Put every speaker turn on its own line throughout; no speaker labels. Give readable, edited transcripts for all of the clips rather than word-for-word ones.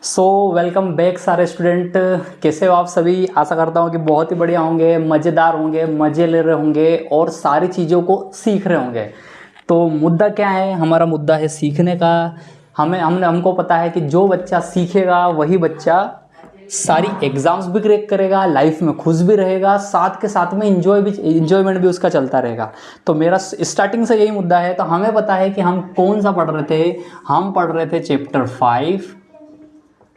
So welcome back सारे student. कैसे हो आप सभी? आशा करता हूँ कि बहुत ही बढ़िया होंगे, मज़ेदार होंगे, मज़े ले रहे होंगे और सारी चीज़ों को सीख रहे होंगे। तो मुद्दा क्या है? हमारा मुद्दा है सीखने का। हमको पता है कि जो बच्चा सीखेगा वही बच्चा सारी एग्ज़ाम्स भी क्रैक करेगा, लाइफ में खुश भी रहेगा, साथ के साथ में इंजॉयमेंट भी उसका चलता रहेगा। तो मेरा स्टार्टिंग से यही मुद्दा है। तो हमें पता है कि हम कौन सा पढ़ रहे थे। हम पढ़ रहे थे चैप्टर 5,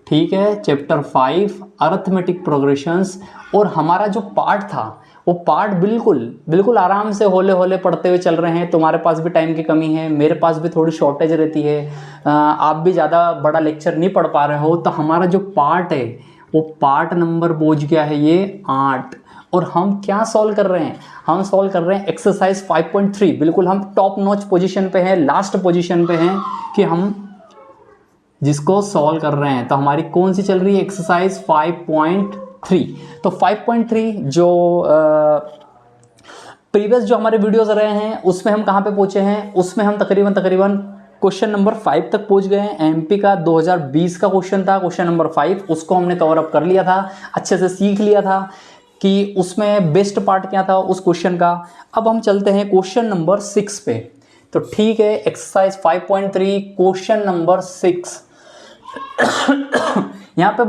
ठीक है, चैप्टर 5 अरिथमेटिक प्रोग्रेशंस। और हमारा जो पार्ट था वो पार्ट बिल्कुल आराम से होले होले पढ़ते हुए चल रहे हैं। तुम्हारे पास भी टाइम की कमी है, मेरे पास भी थोड़ी शॉर्टेज रहती है, आप भी ज़्यादा बड़ा लेक्चर नहीं पढ़ पा रहे हो। तो हमारा जो पार्ट है वो पार्ट नंबर पहुंच गया है ये 8। और हम क्या सॉल्व कर रहे हैं? हम सॉल्व कर रहे हैं एक्सरसाइज 5.3। बिल्कुल हम टॉप नॉच पोजीशन पे हैं, लास्ट पोजीशन पे हैं कि हम जिसको सॉल्व कर रहे हैं। तो हमारी कौन सी चल रही है? एक्सरसाइज 5.3। तो 5.3 जो प्रीवियस जो हमारे वीडियोस रहे हैं उसमें हम कहाँ पे पहुंचे हैं? उसमें हम तकरीबन क्वेश्चन नंबर 5 तक पहुंच गए हैं। एमपी का 2020 का क्वेश्चन था, क्वेश्चन नंबर 5। उसको हमने कवर अप कर लिया था, अच्छे से सीख लिया था कि उसमें बेस्ट पार्ट क्या था उस क्वेश्चन का। अब हम चलते हैं क्वेश्चन नंबर 6 पे। तो ठीक है, एक्सरसाइज 5.3 क्वेश्चन नंबर 6। यहाँ पे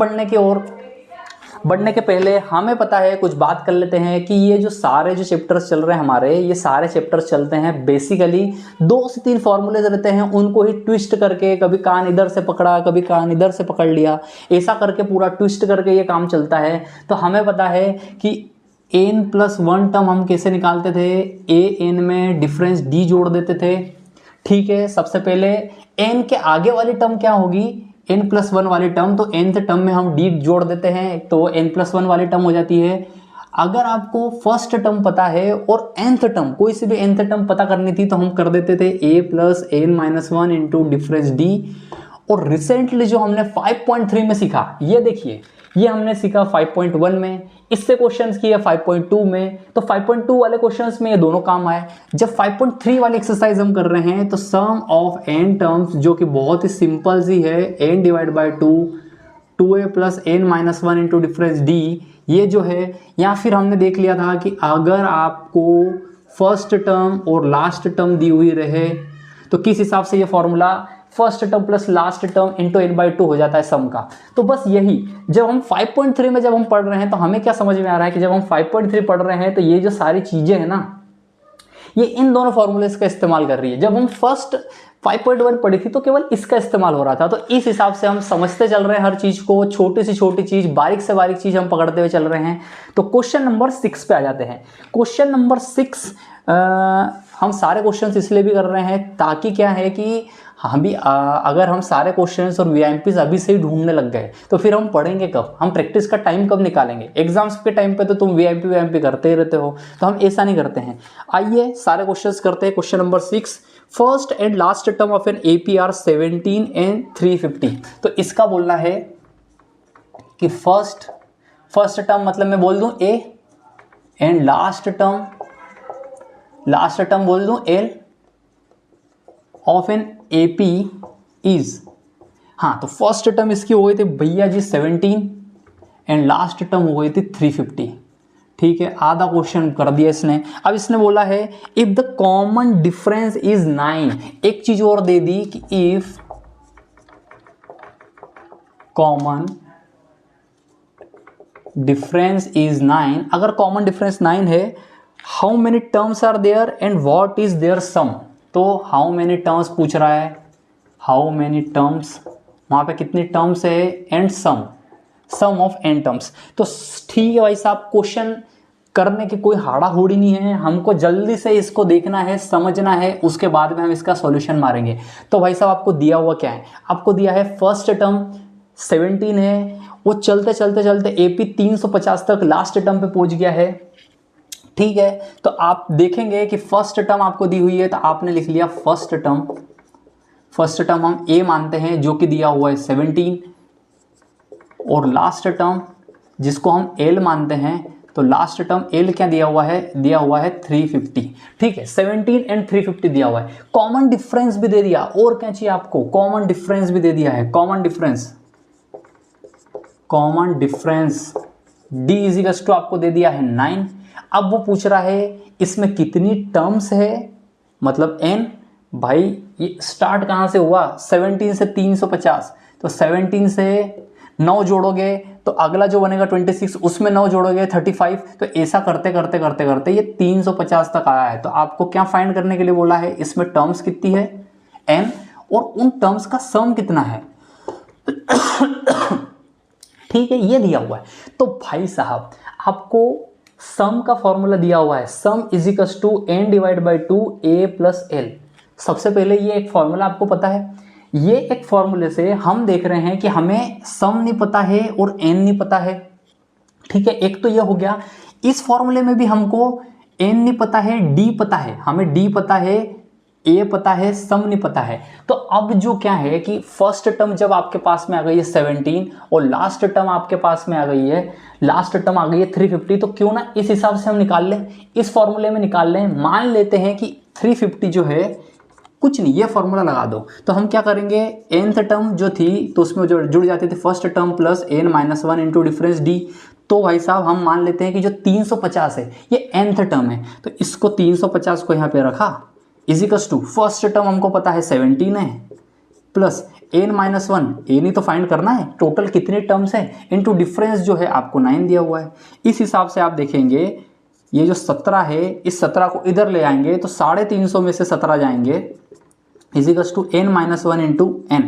बढ़ने के पहले हमें पता है, कुछ बात कर लेते हैं कि ये जो सारे जो चैप्टर्स चल रहे हैं हमारे, ये सारे चैप्टर्स चलते हैं बेसिकली 2 से 3 फॉर्मूलेज रहते हैं, उनको ही ट्विस्ट करके, कभी कान इधर से पकड़ा, कभी कान इधर से पकड़ लिया, ऐसा करके पूरा ट्विस्ट करके ये काम चलता है। तो हमें पता है कि n+1 टर्म हम कैसे निकालते थे? an में डिफरेंस d जोड़ देते थे, ठीक है। सबसे पहले n के आगे वाली टर्म क्या होगी? n+1 वाली टर्म। तो nth टर्म में हम d जोड़ देते हैं तो n+1 वाली टर्म हो जाती है। अगर आपको फर्स्ट टर्म पता है और nth टर्म, कोई सी भी nth टर्म पता करनी थी तो हम कर देते थे a+n-1 इंटू डिफरेंस d। और रिसेंटली जो हमने 5.3 में सीखा, ये देखिए, ये हमने सीखा 5.1 में, इससे क्वेश्चंस किए 5.2 में। तो 5.2 वाले क्वेश्चंस में ये दोनों काम आए। जब 5.3 वाली एक्सरसाइज हम कर रहे हैं तो सम ऑफ n टर्म्स, जो कि बहुत ही सिंपल सी है, n divide by 2a plus n-1 into difference d, ये जो है, या फिर हमने देख लिया था कि अगर आपको फर्स्ट टर्म और लास्ट टर्म दी हुई रहे तो किस हिसाब से ये formula first term plus last term into n/2 हो जाता है सम का। तो बस यही, जब हम 5.3 में जब हम पढ़ रहे हैं तो हमें क्या समझ में आ रहा है कि जब हम 5.3 पढ़ रहे हैं तो ये जो सारी चीजें हैं ना, ये इन दोनों फॉर्मूलेस का इस्तेमाल कर रही है। जब हम फर्स्ट 5.1 पढ़ी थी तो केवल इसका इस्तेमाल हो रहा था। तो इस हिसाब से हम समझते चल रहे हैं हर चीज को, छोटी से छोटी चीज, बारीक से बारीक चीज हम पकड़ते हुए चल रहे हैं। तो क्वेश्चन नंबर 6 पे आ जाते हैं। क्वेश्चन नंबर 6 हम सारे क्वेश्चंस इसलिए भी कर रहे हैं ताकि क्या है कि हम भी अगर हम सारे क्वेश्चंस और वीआईएमपीस अभी से ही ढूंढने लग गए तो फिर हम पढ़ेंगे कब? हम प्रैक्टिस का टाइम कब निकालेंगे? एग्जाम्स के टाइम पे तो तुम वीआईएमपी करते ही रहते हो, तो हम ऐसा नहीं करते हैं। आइए सारे क्वेश्चंस करते हैं। Question number 6, first and last term of an AP are 17 and 350। तो इसका बोलना है कि फर्स्ट टर्म मतलब मैं बोल दूं a एंड लास्ट टर्म बोल दूं l of an AP is, हाँ, तो फर्स्ट टर्म इसकी हो गई थी भैया जी 17 एंड लास्ट टर्म हो गई थी 350, ठीक है। आधा क्वेश्चन कर दिया इसने। अब इसने बोला है if the common difference is 9। एक चीज और दे दी कि इफ कॉमन डिफरेंस इज 9, अगर कॉमन डिफरेंस 9 है, how many terms are there and what is their sum. तो हाउ मेनी टर्म्स पूछ रहा है, हाउ मेनी टर्म्स, वहां पे कितनी टर्म्स है, and sum of n terms. तो ठीक है भाई साहब, क्वेश्चन करने की कोई हाड़ा होड़ी नहीं है, हमको जल्दी से इसको देखना है, समझना है, उसके बाद में हम इसका सॉल्यूशन मारेंगे। तो भाई साहब आपको दिया हुआ क्या है? आपको दिया है फर्स्ट टर्म 17 है, वो चलते चलते AP 350 तक लास्ट टर्म पे पहुंच गया है, ठीक है। तो आप देखेंगे कि फर्स्ट टर्म आपको दी हुई है तो आपने लिख लिया फर्स्ट टर्म हम a मानते हैं जो कि दिया हुआ है 17, और लास्ट टर्म जिसको हम l मानते हैं, तो लास्ट टर्म l क्या दिया हुआ है? 350, ठीक है। 17 एंड 350 दिया हुआ है। कॉमन डिफरेंस भी दे दिया, और क्या चाहिए आपको? कॉमन डिफरेंस भी दे दिया है। Common difference common difference d equals to आपको दे दिया है 9। अब वो पूछ रहा है इसमें कितनी टर्म्स है, मतलब n। भाई ये स्टार्ट कहाँ से हुआ, 17 से 350, तो 17 से 9 जोड़ोगे तो अगला जो बनेगा 26, उसमें 9 जोड़ोगे 35, तो ऐसा करते करते करते करते ये 350 तक आया है। तो आपको क्या फाइंड करने के लिए बोला है, इसमें टर्म्स कितनी है n, और उन टर्म्स का सम कितना है। ठीक है, ये दिया हुआ है। तो भाई साहब आपको सम का फॉर्मूला दिया हुआ है, sum is equals to n divide by 2 a plus l। सबसे पहले ये एक फॉर्मूला आपको पता है, ये एक फॉर्मूले से हम देख रहे हैं कि हमें सम नहीं पता है और n नहीं पता है। ठीक है, एक तो ये हो गया। इस फॉर्मूले में भी हमको n नहीं पता है, d पता है, हमें d पता है, a पता है, सम नहीं पता है। तो अब जो क्या है कि फर्स्ट टर्म जब आपके पास में आ गई है 17 और लास्ट टर्म आपके पास में आ गई है, लास्ट टर्म आ गई है 350, तो क्यों ना इस हिसाब से हम निकाल लें, इस फॉर्मूले में निकाल लें। मान लेते हैं कि 350 जो है कुछ नहीं, ये फॉर्मूला लगा दो। तो हम क्या करेंगे, nth टर्म जो थी तो उसमें जो जुड़ जाती थी first term plus n-1 into difference d। तो भाई साहब हम मान लेते हैं कि जो 350 है ये nth टर्म है, तो इसको 350 को यहाँ पे रखा, इजिकल्स टू फर्स्ट टर्म हमको पता है 17 है, प्लस n-1, n ही तो फाइंड करना है, टोटल कितने टर्म्स है, इनटू डिफरेंस जो है आपको 9 दिया हुआ है। इस हिसाब से आप देखेंगे ये जो 17 है, इस 17 को इधर ले आएंगे तो 350 में से 17 जाएंगे, equals to n-1 into n।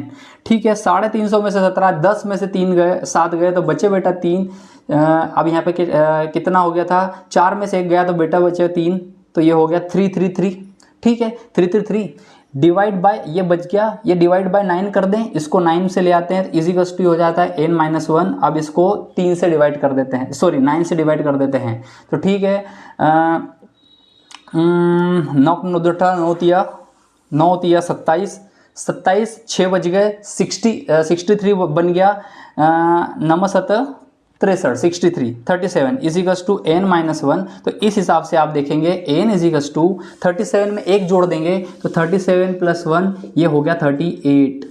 ठीक है, 350 में से 17, 10 में से 3 गए, 7 गए तो बचे बेटा 3। अब यहाँ पे कितना हो गया था, 4 में से 1 गया तो बेटा बचे 3, तो ये हो गया 333। ठीक है, 333 डिवाइड बाय, ये बच गया, ये डिवाइड बाय 9 कर दें, इसको 9 से ले आते हैं, इजिकल्स टू हो जाता है n-1। अब इसको 3 से डिवाइड कर देते हैं, सॉरी 9 से डिवाइड कर देते हैं। तो ठीक है, 9 तिया 27, 6 बज गए, 63 बन गया, 9 7 63, 37 इजिकल्स टू n-1। तो इस हिसाब से आप देखेंगे n इजिकल्स टू 37 में 1 जोड़ देंगे तो 37 प्लस 1 ये हो गया 38।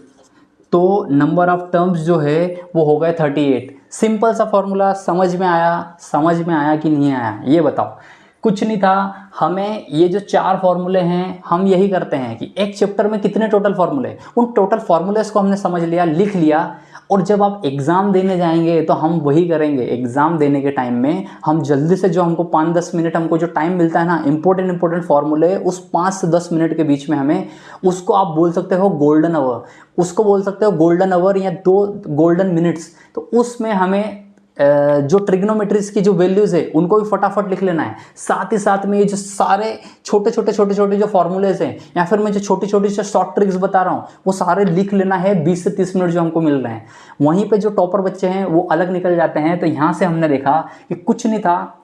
तो नंबर ऑफ टर्म्स जो है वो हो गए 38। सिंपल सा फॉर्मूला, समझ में आया कि नहीं आया, ये बताओ। कुछ नहीं था, हमें ये जो 4 फॉर्मूले हैं हम यही करते हैं कि एक चैप्टर में कितने टोटल फॉर्मूले, उन टोटल फॉर्मूलेस को हमने समझ लिया, लिख लिया, और जब आप एग्ज़ाम देने जाएंगे तो हम वही करेंगे। एग्ज़ाम देने के टाइम में हम जल्दी से जो हमको 5-10 मिनट हमको जो टाइम मिलता है ना, इंपॉर्टेंट फॉर्मूले उस 5 से 10 मिनट के बीच में हमें, उसको आप बोल सकते हो गोल्डन आवर, उसको बोल सकते हो गोल्डन आवर या 2 गोल्डन मिनट्स। तो उसमें हमें जो ट्रिग्नोमेट्रीज की जो वैल्यूज है उनको भी फटाफट लिख लेना है, साथ ही साथ में ये जो सारे छोटे छोटे जो फॉर्मूलेज हैं या फिर मैं जो छोटी जो शॉर्ट ट्रिक्स बता रहा हूँ वो सारे लिख लेना है। 20 से 30 मिनट जो हमको मिल रहे हैं, वहीं पे जो टॉपर बच्चे हैं वो अलग निकल जाते हैं। तो यहाँ से हमने देखा कि कुछ नहीं था,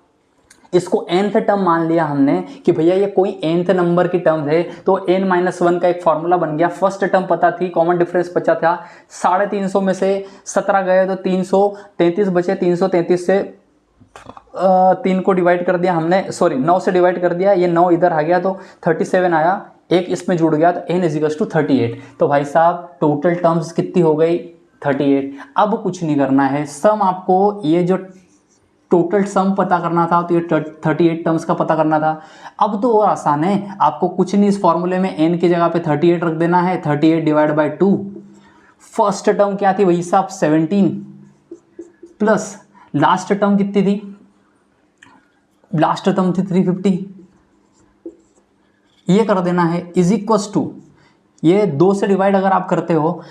इसको nth टर्म मान लिया हमने कि भैया ये कोई nth नंबर की टर्म है, तो n-1 का एक फॉर्मूला बन गया। फर्स्ट टर्म पता थी, कॉमन डिफरेंस बचा था, 350 में से 17 गए तो 333 बचे, 333 से 3 को डिवाइड कर दिया हमने, सॉरी 9 से डिवाइड कर दिया, ये 9 इधर आ गया तो 37 आया, एक इसमें जुड़ गया तो n इजिकल्स टू 38। तो भाई साहब टोटल टर्म्स कितनी हो गई, 38। अब कुछ नहीं करना है, सम आपको ये जो टोटल सम पता करना था, तो ये 38 टर्म्स का पता करना था। अब तो और आसान है, आपको कुछ नहीं, इस फॉर्मूले में n की जगह पे 38 रख देना है, 38 डिवाइड बाई 2। फर्स्ट टर्म क्या थी वही साहब 17, प्लस लास्ट टर्म कितनी थी, लास्ट टर्म थी 350, ये कर देना है, इज इक्वल्स टू, ये 2 से डिवाइड अगर आप करते हो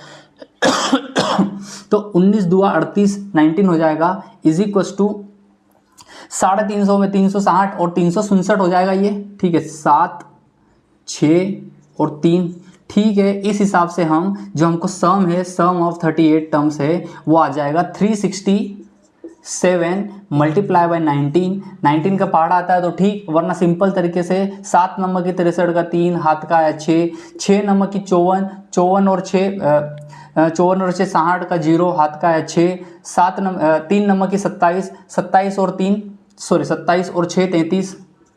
तो 19 दूआ 38, 19 हो जाएगा, इज इक्वल्स टू 350 में 360 और 367 हो जाएगा ये। ठीक है, 7 6 और 3। ठीक है, इस हिसाब से हम जो हमको सम है, सम ऑफ 38 टर्म्स है वो आ जाएगा 367 मल्टीप्लाई बाई 19 का पहाड़ा आता है तो ठीक, वरना सिंपल तरीके से 7 नंबर की 63 का 3 हाथ का है 6 नंबर की 54 और 6 54 और 6 60 का 0 हाथ का है 6, 3 नंबर की 27 और 3 सॉरी 27 और 6 33।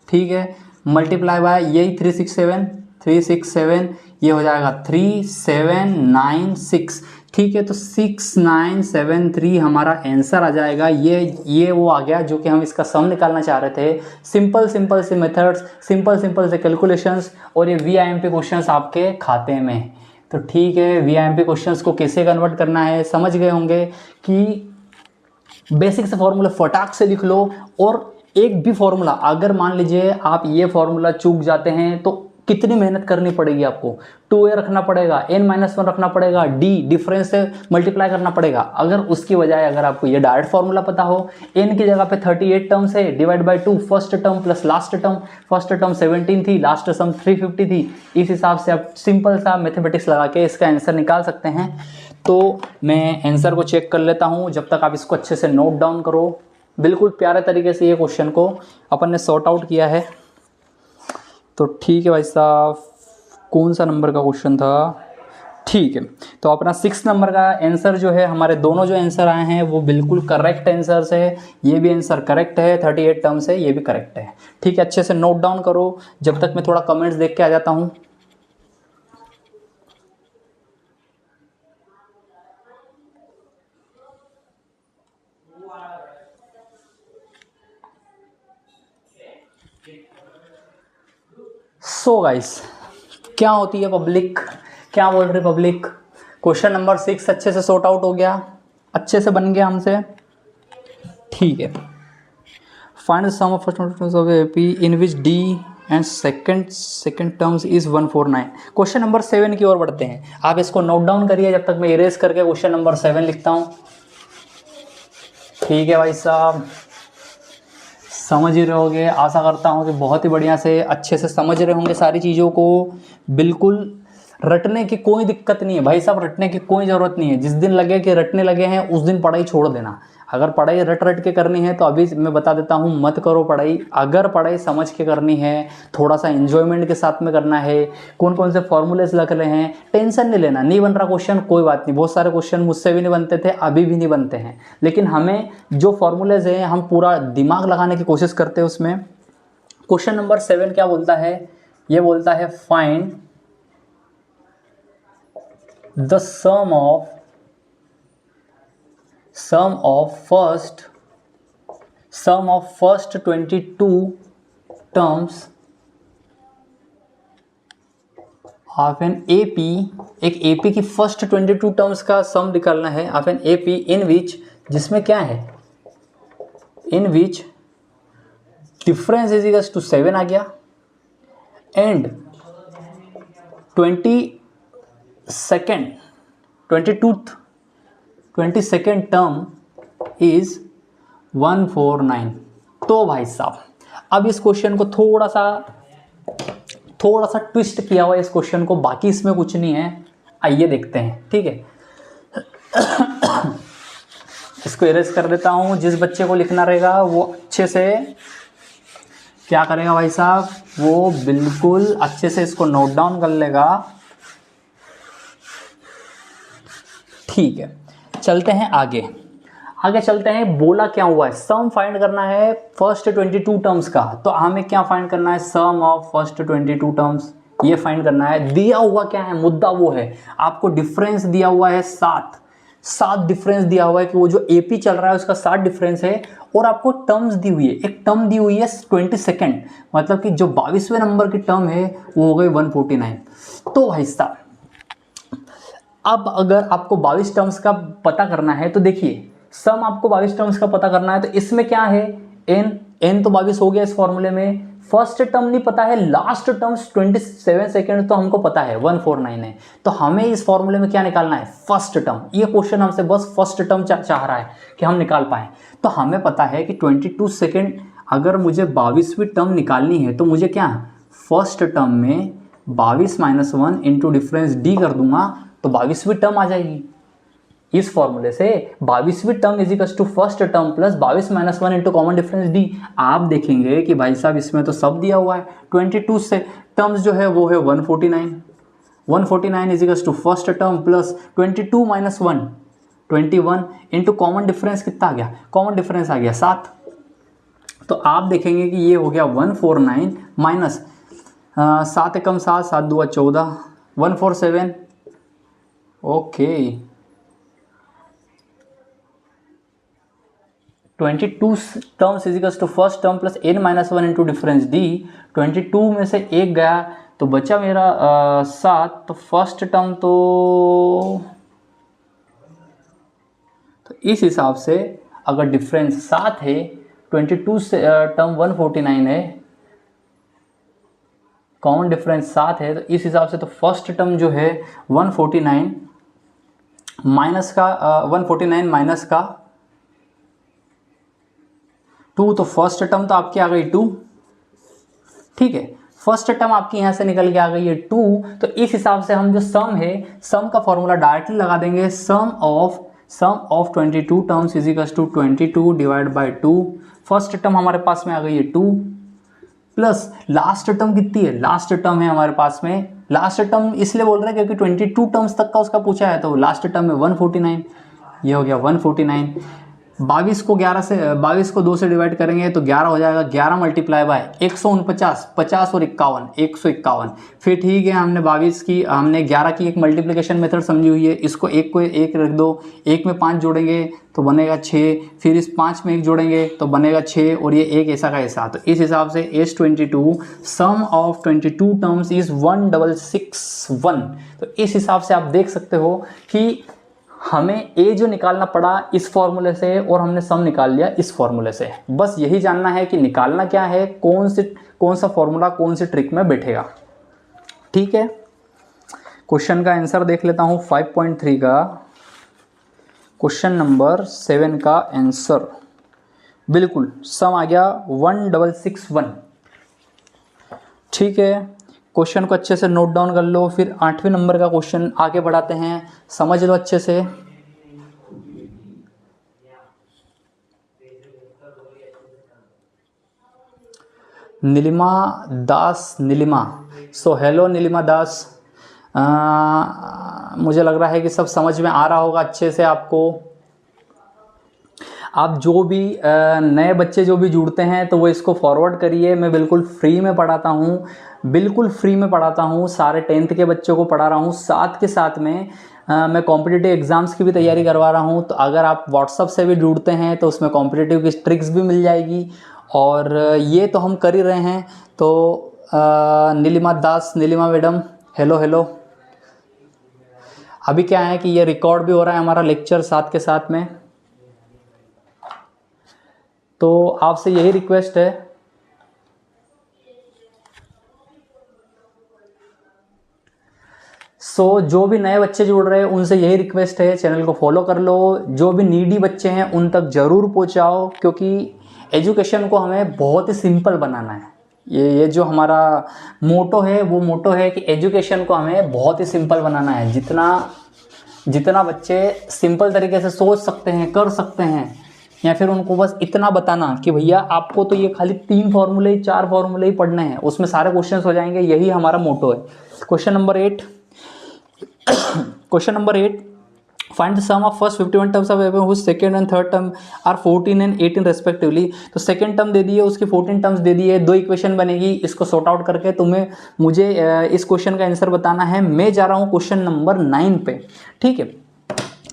ठीक है, मल्टीप्लाई बाय यही 367 ये हो जाएगा 3796। ठीक है, तो 6973 हमारा आंसर आ जाएगा। ये वो आ गया जो कि हम इसका सम निकालना चाह रहे थे। सिंपल से मेथड्स, सिंपल से कैलकुलेशंस, और ये VIMP क्वेश्चंस आपके खाते में। तो ठीक है, VIMP क्वेश्चंस को कैसे कन्वर्ट करना है समझ गए होंगे कि बेसिक से फॉर्मूला फटाक से लिख लो, और एक भी फॉर्मूला अगर मान लीजिए आप ये फॉर्मूला चूक जाते हैं तो कितनी मेहनत करनी पड़ेगी आपको। 2a रखना पड़ेगा, n-1 रखना पड़ेगा, d डिफरेंस से मल्टीप्लाई करना पड़ेगा। अगर उसकी बजाय अगर आपको ये डायरेक्ट फॉर्मूला पता हो, n की जगह पे 38 टर्म्स है, divide by 2 first term plus last term. First term 17 थी, लास्ट टर्म 350 थी। इस हिसाब से आप सिंपल सा मैथमेटिक्स लगा के इसका आंसर निकाल सकते हैं। तो मैं आंसर को चेक कर लेता हूँ, जब तक आप इसको अच्छे से नोट डाउन करो। बिल्कुल प्यारे तरीके से ये क्वेश्चन को अपन ने सॉर्ट आउट किया है। तो ठीक है भाई साहब, कौन सा नंबर का क्वेश्चन था? ठीक है, तो अपना 6 नंबर का आंसर जो है, हमारे दोनों जो आंसर आए हैं वो बिल्कुल करेक्ट आंसर्स है। ये भी आंसर करेक्ट है, 38 टर्म्स है, ये भी करेक्ट है। ठीक है, अच्छे से नोट डाउन करो, जब तक मैं थोड़ा कमेंट्स देख के आ जाता हूँ। सो गाइस, क्या होती है पब्लिक, क्या बोल रही पब्लिक? क्वेश्चन नंबर 6 अच्छे से सॉर्ट आउट हो गया, अच्छे से बन गया हमसे। ठीक है, find the sum of first terms of AP in which D and second terms is 149। क्वेश्चन नंबर 7 की ओर बढ़ते हैं। आप इसको नोट डाउन करिए जब तक मैं इरेज करके क्वेश्चन नंबर 7 लिखता हूँ। ठीक है भाई साहब, समझ ही रहे होगे, आशा करता हूँ कि बहुत ही बढ़िया से अच्छे से समझ रहे होंगे सारी चीज़ों को। बिल्कुल रटने की कोई दिक्कत नहीं है भाई साहब, रटने की कोई ज़रूरत नहीं है। जिस दिन लगे कि रटने लगे हैं उस दिन पढ़ाई छोड़ देना। अगर पढ़ाई रट के करनी है तो अभी मैं बता देता हूँ, मत करो पढ़ाई। अगर पढ़ाई समझ के करनी है, थोड़ा सा एंजॉयमेंट के साथ में करना है, कौन कौन से फॉर्मूलेस लग रहे हैं, टेंशन नहीं लेना। नहीं बन रहा क्वेश्चन, कोई बात नहीं। बहुत सारे क्वेश्चन मुझसे भी नहीं बनते थे, अभी भी नहीं बनते हैं, लेकिन हमें जो फॉर्मूलेज हैं हम पूरा दिमाग लगाने की कोशिश करते हैं उसमें। क्वेश्चन नंबर 7 क्या बोलता है? ये बोलता है find the sum of first 22 terms of an AP। एक AP की फर्स्ट 22 टर्म्स का सम निकालना है ऑफ एन AP इन विच, जिसमें क्या है, इन विच डिफरेंस इज इक्वल्स टू 7 आ गया, एंड 22nd टर्म इज 149। तो भाई साहब, अब इस क्वेश्चन को थोड़ा सा ट्विस्ट किया हुआ है इस क्वेश्चन को, बाकी इसमें कुछ नहीं है। आइए देखते हैं। ठीक है, इसको इरेज कर देता हूं। जिस बच्चे को लिखना रहेगा वो अच्छे से क्या करेगा भाई साहब, वो बिल्कुल अच्छे से इसको नोट डाउन कर लेगा। ठीक है, चलते हैं आगे चलते हैं। बोला क्या हुआ है, सम फाइंड करना है फर्स्ट 22 टर्म्स का। तो हमें क्या फाइंड करना है, सम ऑफ फर्स्ट 22 टर्म्स, ये फाइंड करना है। दिया हुआ क्या है, मुद्दा वो है, आपको डिफरेंस दिया हुआ है 7 डिफरेंस दिया हुआ है कि वो जो एपी चल रहा है उसका 7 डिफरेंस है, और आपको टर्म्स दी हुई है। एक टर्म दी हुई है 22, मतलब कि जो 22वें नंबर की टर्म है वो हो गई 149। तो भाई साहब, अब अगर आपको 22 टर्म्स का पता करना है तो देखिए, सम आपको 22 टर्म्स का पता करना है, तो इसमें क्या है, n तो 22 हो गया इस फॉर्मूले में। फर्स्ट टर्म नहीं पता है, लास्ट टर्म्स 27 सेकेंड तो हमको पता है 149 है। तो हमें इस फॉर्मूले में क्या निकालना है, फर्स्ट टर्म। ये क्वेश्चन हमसे बस फर्स्ट टर्म चाह रहा है कि हम निकाल पाए। तो हमें पता है कि 22 सेकेंड अगर मुझे 22वीं टर्म निकालनी है तो मुझे क्या, फर्स्ट टर्म में 22 - 1 इंटू डिफरेंस डी कर दूंगा तो 22वीं टर्म आ जाएगी। इस फॉर्मूले से 22वीं term is equal to first term plus 22 - 1 into common difference D. आप देखेंगे कि भाई साहब इसमें तो सब दिया हुआ है। 22 से टर्म्स जो है वो है 149 is equal to first term plus 22 - 1 21 into common difference कितना आ गया, कॉमन डिफरेंस आ गया 7। तो आप देखेंगे कि ये हो गया 149 माइनस 7 एकम 7, 7 दूआ 14, 147। Okay, 22 terms equals to first term plus n-1 into difference d। 22 में से एक गया तो बचा मेरा 7। तो फर्स्ट टर्म तो इस हिसाब से अगर डिफरेंस 7 है, 22 से टर्म 149 है, कॉमन डिफरेंस 7 है, तो इस हिसाब से तो फर्स्ट टर्म जो है 149 माइनस का 149 माइनस का 2, तो फर्स्ट टर्म तो आपकी आ गई 2। ठीक है, फर्स्ट टर्म आपकी यहाँ से निकल के आ गई है 2। तो इस हिसाब से हम जो सम है, सम का फॉर्मूला डायरेक्टली लगा देंगे। Sum of 22 terms is equal to 22 divide by 2। First term हमारे पास में आ गई है 2 प्लस लास्ट टर्म कितनी है, लास्ट टर्म है हमारे पास में, लास्ट टर्म इसलिए बोल रहे हैं क्योंकि 22 टर्म्स तक का उसका पूछा है, तो लास्ट टर्म में 149, ये हो गया 149। 22 को 2 से डिवाइड करेंगे तो 11 हो जाएगा, 11 मल्टीप्लाई बाय 149, 50 और 51, 151। फिर ठीक है, हमने 11 की एक मल्टीप्लिकेशन मेथड समझी हुई है, इसको एक को एक रख दो, एक में 5 जोड़ेंगे तो बनेगा 6, फिर इस 5 में 1 जोड़ेंगे तो बनेगा 6, और ये एक ऐसा का ऐसा। तो इस हिसाब से S22 some of 22 terms is 1661। तो इस हिसाब से आप देख सकते हो कि हमें ए जो निकालना पड़ा इस फॉर्मूले से, और हमने सम निकाल लिया इस फॉर्मूले से। बस यही जानना है कि निकालना क्या है, कौन सा फॉर्मूला कौन सी ट्रिक में बैठेगा। ठीक है, क्वेश्चन का आंसर देख लेता हूं 5.3 का। क्वेश्चन नंबर 7 का आंसर बिल्कुल सम आ गया 1661। ठीक है, क्वेश्चन को अच्छे से नोट डाउन कर लो, फिर 8वें नंबर का क्वेश्चन आगे बढ़ाते हैं, समझ लो अच्छे से। नीलिमा दास, नीलिमा, सो हेलो नीलिमा दास। मुझे लग रहा है कि सब समझ में आ रहा होगा अच्छे से आपको। आप जो भी नए बच्चे जो भी जुड़ते हैं तो वो इसको फॉरवर्ड करिए। मैं बिल्कुल फ्री में पढ़ाता हूँ, बिल्कुल फ्री में पढ़ाता हूँ, सारे 10th के बच्चों को पढ़ा रहा हूँ। साथ के साथ में मैं कॉम्पिटिटिव एग्ज़ाम्स की भी तैयारी करवा रहा हूँ। तो अगर आप व्हाट्सअप से भी जुड़ते हैं तो उसमें कॉम्पिटिटिव की ट्रिक्स भी मिल जाएगी, और ये तो हम कर ही रहे हैं। तो नीलिमा दास, नीलिमा मैडम, हेलो हेलो। अभी क्या है कि ये रिकॉर्ड भी हो रहा है हमारा लेक्चर साथ के साथ में, तो आपसे यही रिक्वेस्ट है जो भी नए बच्चे जुड़ रहे हैं उनसे यही रिक्वेस्ट है, चैनल को फॉलो कर लो। जो भी नीडी बच्चे हैं उन तक ज़रूर पहुंचाओ, क्योंकि एजुकेशन को हमें बहुत ही सिंपल बनाना है। ये जो हमारा मोटो है वो मोटो है कि एजुकेशन को हमें बहुत ही सिंपल बनाना है। जितना बच्चे सिंपल तरीके से सोच सकते हैं, कर सकते हैं, या फिर उनको बस इतना बताना कि भैया आपको तो ये खाली 3 फॉर्मूले 4 फॉर्मूले ही पढ़ने हैं, उसमें सारे क्वेश्चंस हो जाएंगे, यही हमारा मोटो है। Question number 8 find the sum of first 51 terms of above which second and third term are 14 and 18 respectively. तो सेकंड टर्म दे दिए, उसकी 14 टर्म्स दे दिए, 2 इक्वेशन बनेगी। इसको सॉर्ट आउट करके मुझे इस क्वेश्चन का आंसर बताना है। मैं जा रहा हूँ क्वेश्चन नंबर 9 पे। ठीक है,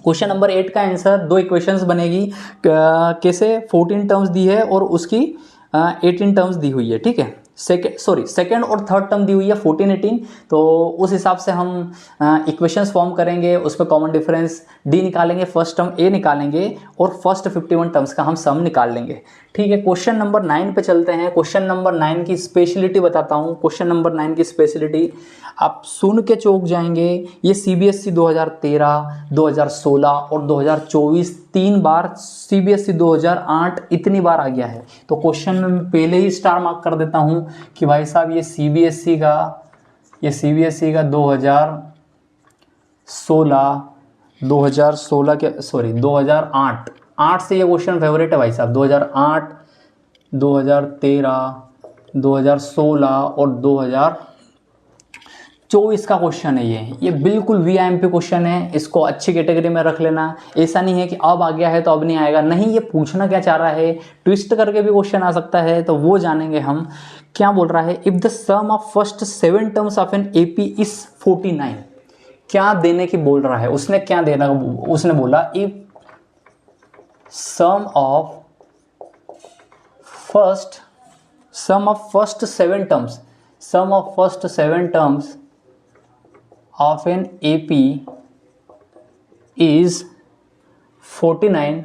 क्वेश्चन नंबर 8 का आंसर 2 इक्वेशंस बनेगी। कैसे, 14 टर्म्स दी है और उसकी 18 टर्म्स दी हुई है। ठीक है, सेकेंड और थर्ड टर्म दी हुई है 14, 18। तो उस हिसाब से हम इक्वेशंस फॉर्म करेंगे, उस पर कॉमन डिफरेंस डी निकालेंगे, फर्स्ट टर्म ए निकालेंगे, और फर्स्ट 51 टर्म्स का हम सम निकाल लेंगे। ठीक है, क्वेश्चन नंबर 9 पे चलते हैं। क्वेश्चन नंबर 9 की स्पेशलिटी बताता हूँ। क्वेश्चन नंबर 9 की स्पेशलिटी आप सुन के चौंक जाएंगे। ये CBSE 2013, 2016 और 2024 3 बार, CBSE 2008 इतनी बार आ गया है। तो क्वेश्चन में पहले ही स्टार मार्क कर देता हूँ कि भाई साहब ये CBSE का 2008 से ये क्वेश्चन फेवरेट है भाई साहब। 2008, 2013, 2016 और 2024 का क्वेश्चन है ये बिल्कुल VIMP क्वेश्चन है। इसको अच्छी कैटेगरी में रख लेना। ऐसा नहीं है कि अब आ गया है तो अब नहीं आएगा, नहीं, ये पूछना क्या चाह रहा है, ट्विस्ट करके भी क्वेश्चन आ सकता है, तो वो जानेंगे हम। क्या बोल रहा है, if the sum of first 7 terms of an AP is 49। क्या देने की बोल रहा है, उसने क्या देना, उसने बोला if sum of first sum of first 7 terms, sum of first 7 terms of an AP is 49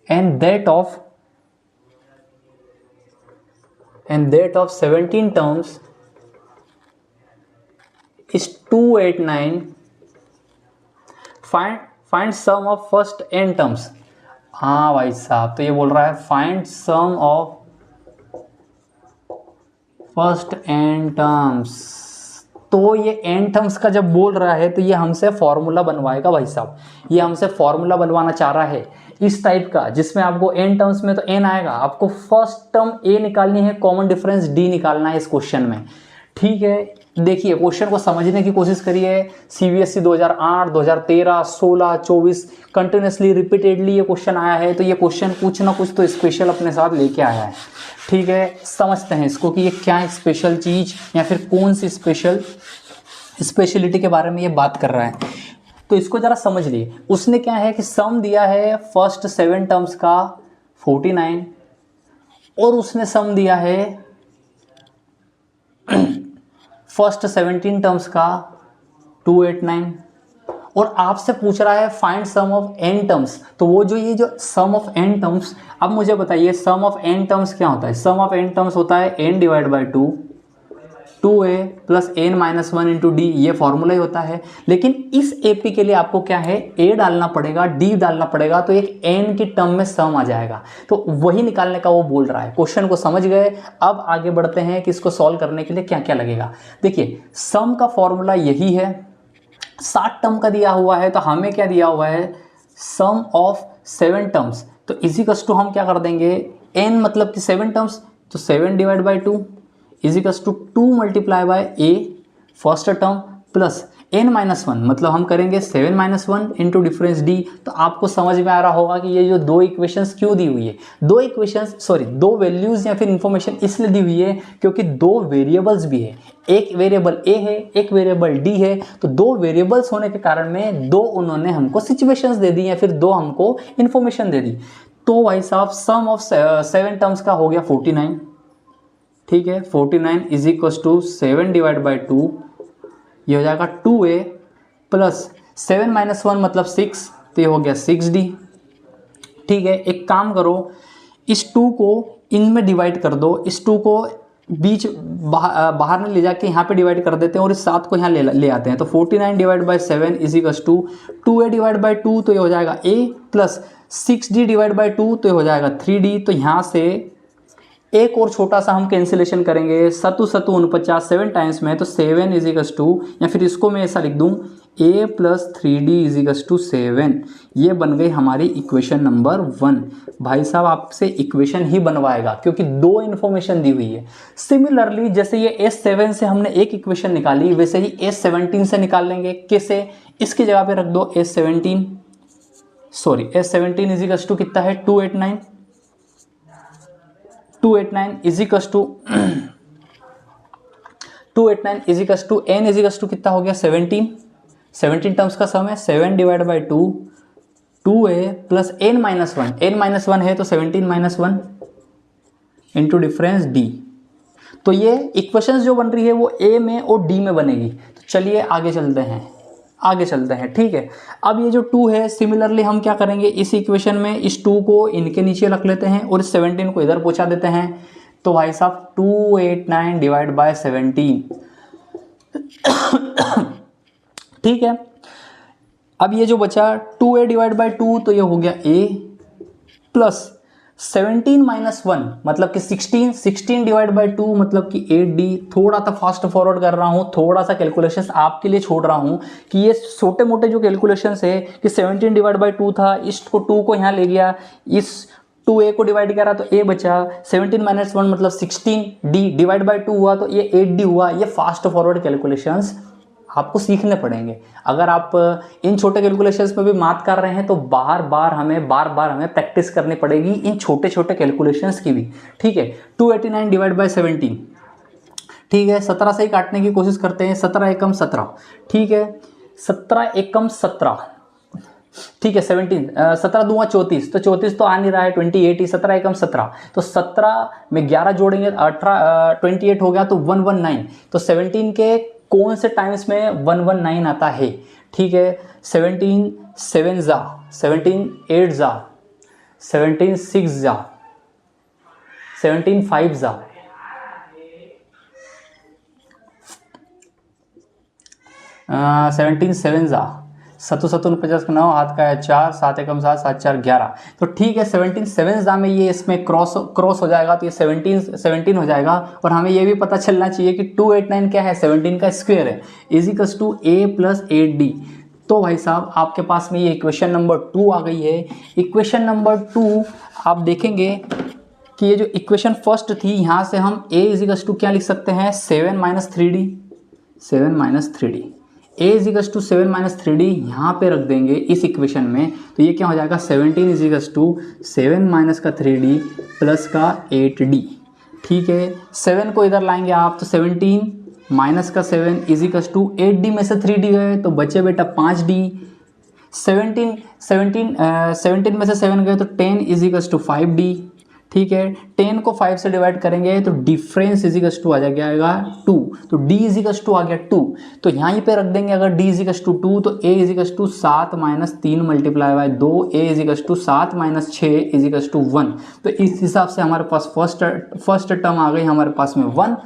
and that of 17 terms is 289. Find sum of first n terms. हाँ भाई साहब, तो ये बोल रहा है find sum of first n terms. तो ये n टर्म्स का जब बोल रहा है तो ये हमसे फॉर्मूला बनवाएगा भाई साहब, ये हमसे फॉर्मूला बनवाना चाह रहा है इस टाइप का, जिसमें आपको n टर्म्स में तो n आएगा, आपको फर्स्ट टर्म a निकालनी है, कॉमन डिफरेंस d निकालना है इस क्वेश्चन में। ठीक है, देखिए क्वेश्चन को समझने की कोशिश करिए। CBSE 2008, 2013, 16, 24 कंटिन्यूसली रिपीटेडली ये क्वेश्चन आया है, तो ये क्वेश्चन कुछ ना कुछ तो स्पेशल अपने साथ लेके आया है। ठीक है, समझते हैं इसको कि ये क्या स्पेशल चीज़ या फिर कौन सी स्पेशलिटी के बारे में ये बात कर रहा है। तो इसको ज़रा समझ लिए। उसने क्या है कि सम दिया है फर्स्ट 7 टर्म्स का 49 और उसने सम दिया है फर्स्ट 17 टर्म्स का 289 और आपसे पूछ रहा है find sum of n terms. तो वो जो ये जो सम ऑफ n टर्म्स, अब मुझे बताइए सम ऑफ n टर्म्स क्या होता है। सम ऑफ n टर्म्स होता है n divide by 2a plus n minus 1 into D, ये फॉर्मूला ही होता है। लेकिन इस AP के लिए आपको क्या है, a डालना पड़ेगा, d डालना पड़ेगा, तो एक n की टर्म में सम आ जाएगा। तो वही निकालने का वो बोल रहा है। क्वेश्चन को समझ गए, अब आगे बढ़ते हैं कि इसको सॉल्व करने के लिए क्या क्या लगेगा। देखिए सम का फॉर्मूला यही है, 60 टर्म का दिया हुआ है, तो हमें क्या दिया हुआ है, सम ऑफ 7 टर्म्स। तो इजिकल्स टू हम क्या कर देंगे, n मतलब कि 7 टर्म्स, तो 7 divide by 2 equals to 2 multiply by a first term plus n minus 1, मतलब हम करेंगे 7 माइनस 1 इंटू डिफरेंस d। तो आपको समझ में आ रहा होगा कि ये जो दो इक्वेशंस क्यों दी हुई है, दो वैल्यूज या फिर इंफॉर्मेशन इसलिए दी हुई है क्योंकि दो वेरिएबल्स भी है, एक वेरिएबल a है, एक वेरिएबल d है। तो दो वेरिएबल्स होने के कारण में दो उन्होंने हमको सिचुएशंस दे दी या फिर दो हमको इंफॉर्मेशन दे दी। तो भाई साहब सम ऑफ 7 टर्म्स का हो गया 49। ठीक है, 49 is equal to 7 divide by 2, ये हो जाएगा 2a प्लस 7 माइनस 1 मतलब 6, तो ये हो गया 6d। ठीक है, एक काम करो, इस 2 को इनमें डिवाइड कर दो, इस 2 को बीच बाहर में ले जाके यहाँ पे डिवाइड कर देते हैं और इस 7 को यहाँ ले आते हैं। तो 49 divide by 7 is equal to 2a divide by 2, तो ये हो जाएगा a plus 6d divide by 2, तो ये हो जाएगा 3d। तो यहाँ से एक और छोटा सा हम कैंसिलेशन करेंगे, सतु 49 7 टाइम्स में, तो 7 इज इक्वल टू, या फिर इसको मैं ऐसा लिख दूं a plus 3d is equal to 7। ये बन गई हमारी इक्वेशन नंबर 1। भाई साहब आपसे इक्वेशन ही बनवाएगा क्योंकि दो इन्फॉर्मेशन दी हुई है। सिमिलरली जैसे ये S7 से हमने एक इक्वेशन निकाली, वैसे ही S17 से निकाल लेंगे। कैसे, इसकी जगह पे रख दो S17 इज इक्वल टू कितना है 289 is equal to 289 is equal to n is equal to कितना हो गया 17 टर्म्स का सम है 7 divide by 2 2a plus n minus 1 है तो 17 माइनस 1 इंटू डिफरेंस d। तो ये इक्वेशंस जो बन रही है वो a में और d में बनेगी। तो चलिए आगे चलते हैं। ठीक है, अब ये जो 2 है, सिमिलरली हम क्या करेंगे, इस इक्वेशन में इस 2 को इनके नीचे रख लेते हैं और इस 17 को इधर पहुंचा देते हैं। तो भाई साहब 289 डिवाइड बाय 17। ठीक है, अब ये जो बचा 2a डिवाइड बाई 2, तो ये हो गया a प्लस 17 माइनस 1 मतलब कि 16 डिवाइड बाई 2 मतलब कि 8d। थोड़ा सा फास्ट फॉरवर्ड कर रहा हूँ, थोड़ा सा कैलकुलेशंस आपके लिए छोड़ रहा हूँ कि ये छोटे मोटे जो कैलकुलेशंस है कि 17 डिवाइड बाई 2 था, इस 2 को यहाँ ले गया, इस 2a को डिवाइड करा तो a बचा, 17 माइनस 1 मतलब 16d डिवाइड बाई 2 हुआ तो ये 8d हुआ। ये फास्ट फॉरवर्ड कैलकुलेशंस आपको सीखने पड़ेंगे। अगर आप इन छोटे कैलकुलेशंस में भी मात कर रहे हैं तो बार बार हमें प्रैक्टिस करनी पड़ेगी इन छोटे छोटे कैलकुलेशंस की भी। ठीक है, 289 डिवाइड बाई 17। ठीक है, 17 से ही काटने की कोशिश करते हैं, 17 एकम 17। ठीक है, 17 एकम 17 ठीक है 17, 17 दूंगा 34, तो 34 तो आ नहीं रहा है, 28 ही, 17 एकम 17, तो 17 में 11 जोड़ेंगे 18, 28 हो गया तो 119, तो 17 के कौन से टाइम्स में 119 आता है? ठीक है 17 7 जा, 17 8 जा, 17 6 जा, 17 5 जा, 17 7 जा, 7 7 50 9, हाथ का है 4, 7 एकम 7, 7 4 11, तो ठीक है 17 7 जा में ये इसमें क्रॉस हो जाएगा, तो ये 17 हो जाएगा। और हमें ये भी पता चलना चाहिए कि 289 क्या है? 17 का स्क्वायर है, इजिकल्स टू a + 8d। तो भाई साहब आपके पास में ये इक्वेशन नंबर 2 आ गई है। इक्वेशन नंबर 2 आप देखेंगे कि ये जो इक्वेशन फर्स्ट थी, यहाँ से हम a इजिकल्स टू क्या लिख सकते हैं? 7 - 3d, 7 - 3d, a equals to 7 - 3d यहाँ पे रख देंगे इस इक्वेशन में, तो ये क्या हो जाएगा? 17 इजिकल्स टू 7 - का 3d प्लस का 8d। ठीक है 7 को इधर लाएंगे आप, तो 17 माइनस का 7 इजिकल्स टू 8d में से 3d गए तो बचे बेटा 5d। 17 में से 7 गए तो 10 इजिकल्स टू 5d। ठीक है 10 को 5 से डिवाइड करेंगे तो डिफरेंस इजिकल्स टू आ जाएगा 2, तो d इजिकल्स टू आ गया 2, तो यहाँ पे रख देंगे अगर d इजिकल्स टू 2 तो a equals to 7 - 3 multiply by 2, a equals to 7 - 6 equals to 1। तो इस हिसाब से हमारे पास फर्स्ट टर्म आ गई हमारे पास में 1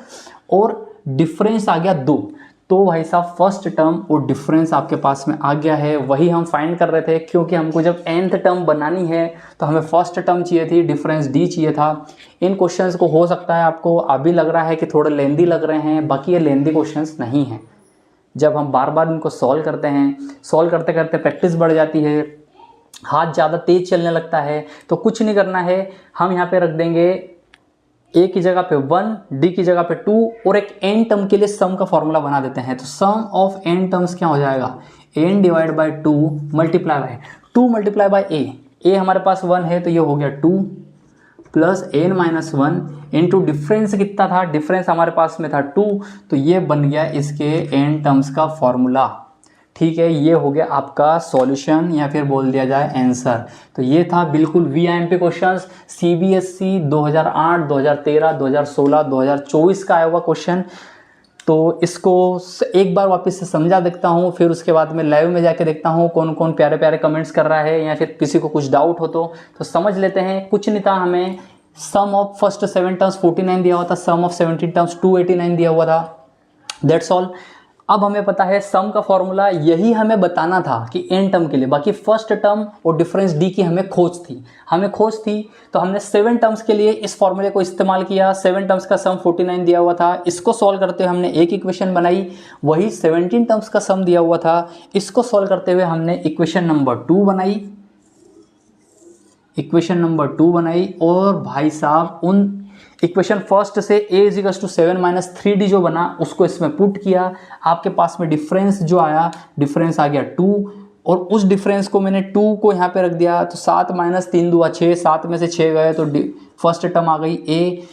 और डिफरेंस आ गया 2। तो भाई साहब फर्स्ट टर्म और डिफरेंस आपके पास में आ गया है, वही हम फाइंड कर रहे थे, क्योंकि हमको जब nth टर्म बनानी है तो हमें फर्स्ट टर्म चाहिए थी, डिफरेंस d चाहिए था। इन क्वेश्चंस को हो सकता है आपको अभी लग रहा है कि थोड़े लेंदी लग रहे हैं, बाकी ये लेंदी क्वेश्चंस नहीं हैं। जब हम बार बार इनको सॉल्व करते हैं, सॉल्व करते करते प्रैक्टिस बढ़ जाती है, हाथ ज़्यादा तेज चलने लगता है, तो कुछ नहीं करना है, हम यहाँ पे रख देंगे a की जगह पे 1, d की जगह पे 2 और एक n टर्म के लिए सम का फॉर्मूला बना देते हैं। तो सम ऑफ n टर्म्स क्या हो जाएगा? n divide by 2 multiply by 2 multiply by a हमारे पास 1 है तो ये हो गया 2 प्लस n - 1 इंटू डिफरेंस कितना था? डिफरेंस हमारे पास में था 2, तो ये बन गया इसके n टर्म्स का फॉर्मूला। ठीक है ये हो गया आपका सॉल्यूशन या फिर बोल दिया जाए आंसर। तो ये था बिल्कुल VIMP क्वेश्चंस, CBSE 2008, 2013, 2016, 2024 का आया हुआ क्वेश्चन। तो इसको एक बार वापस से समझा देखता हूँ, फिर उसके बाद में लाइव में जाके देखता हूँ कौन कौन प्यारे प्यारे कमेंट्स कर रहा है, या फिर किसी को कुछ डाउट हो तो समझ लेते हैं। कुछ नहीं था, हमें सम ऑफ फर्स्ट 7 टर्म्स 49 दिया हुआ था, सम ऑफ 17 टर्म्स 289 दिया हुआ था, दैट्स ऑल। अब हमें पता है सम का फॉर्मूला, यही हमें बताना था कि n टर्म के लिए, बाकी फर्स्ट टर्म और डिफरेंस d की हमें खोज थी, तो हमने 7 टर्म्स के लिए इस फॉर्मूले को इस्तेमाल किया। 7 टर्म्स का सम 49 दिया हुआ था, इसको सॉल्व करते हुए हमने एक इक्वेशन बनाई, वही 17 टर्म्स का सम दिया हुआ था, इसको सॉल्व करते हुए हमने इक्वेशन नंबर 2 बनाई। और भाई साहब उन इक्वेशन फर्स्ट से a इजिकल्स टू 7 - 3d जो बना उसको इसमें पुट किया, आपके पास में डिफरेंस जो आया, डिफरेंस आ गया 2, और उस डिफरेंस को मैंने 2 को यहाँ पे रख दिया, तो 7 - 3 दूआ 6, 7 में से 6 गए तो फर्स्ट टर्म आ गई a,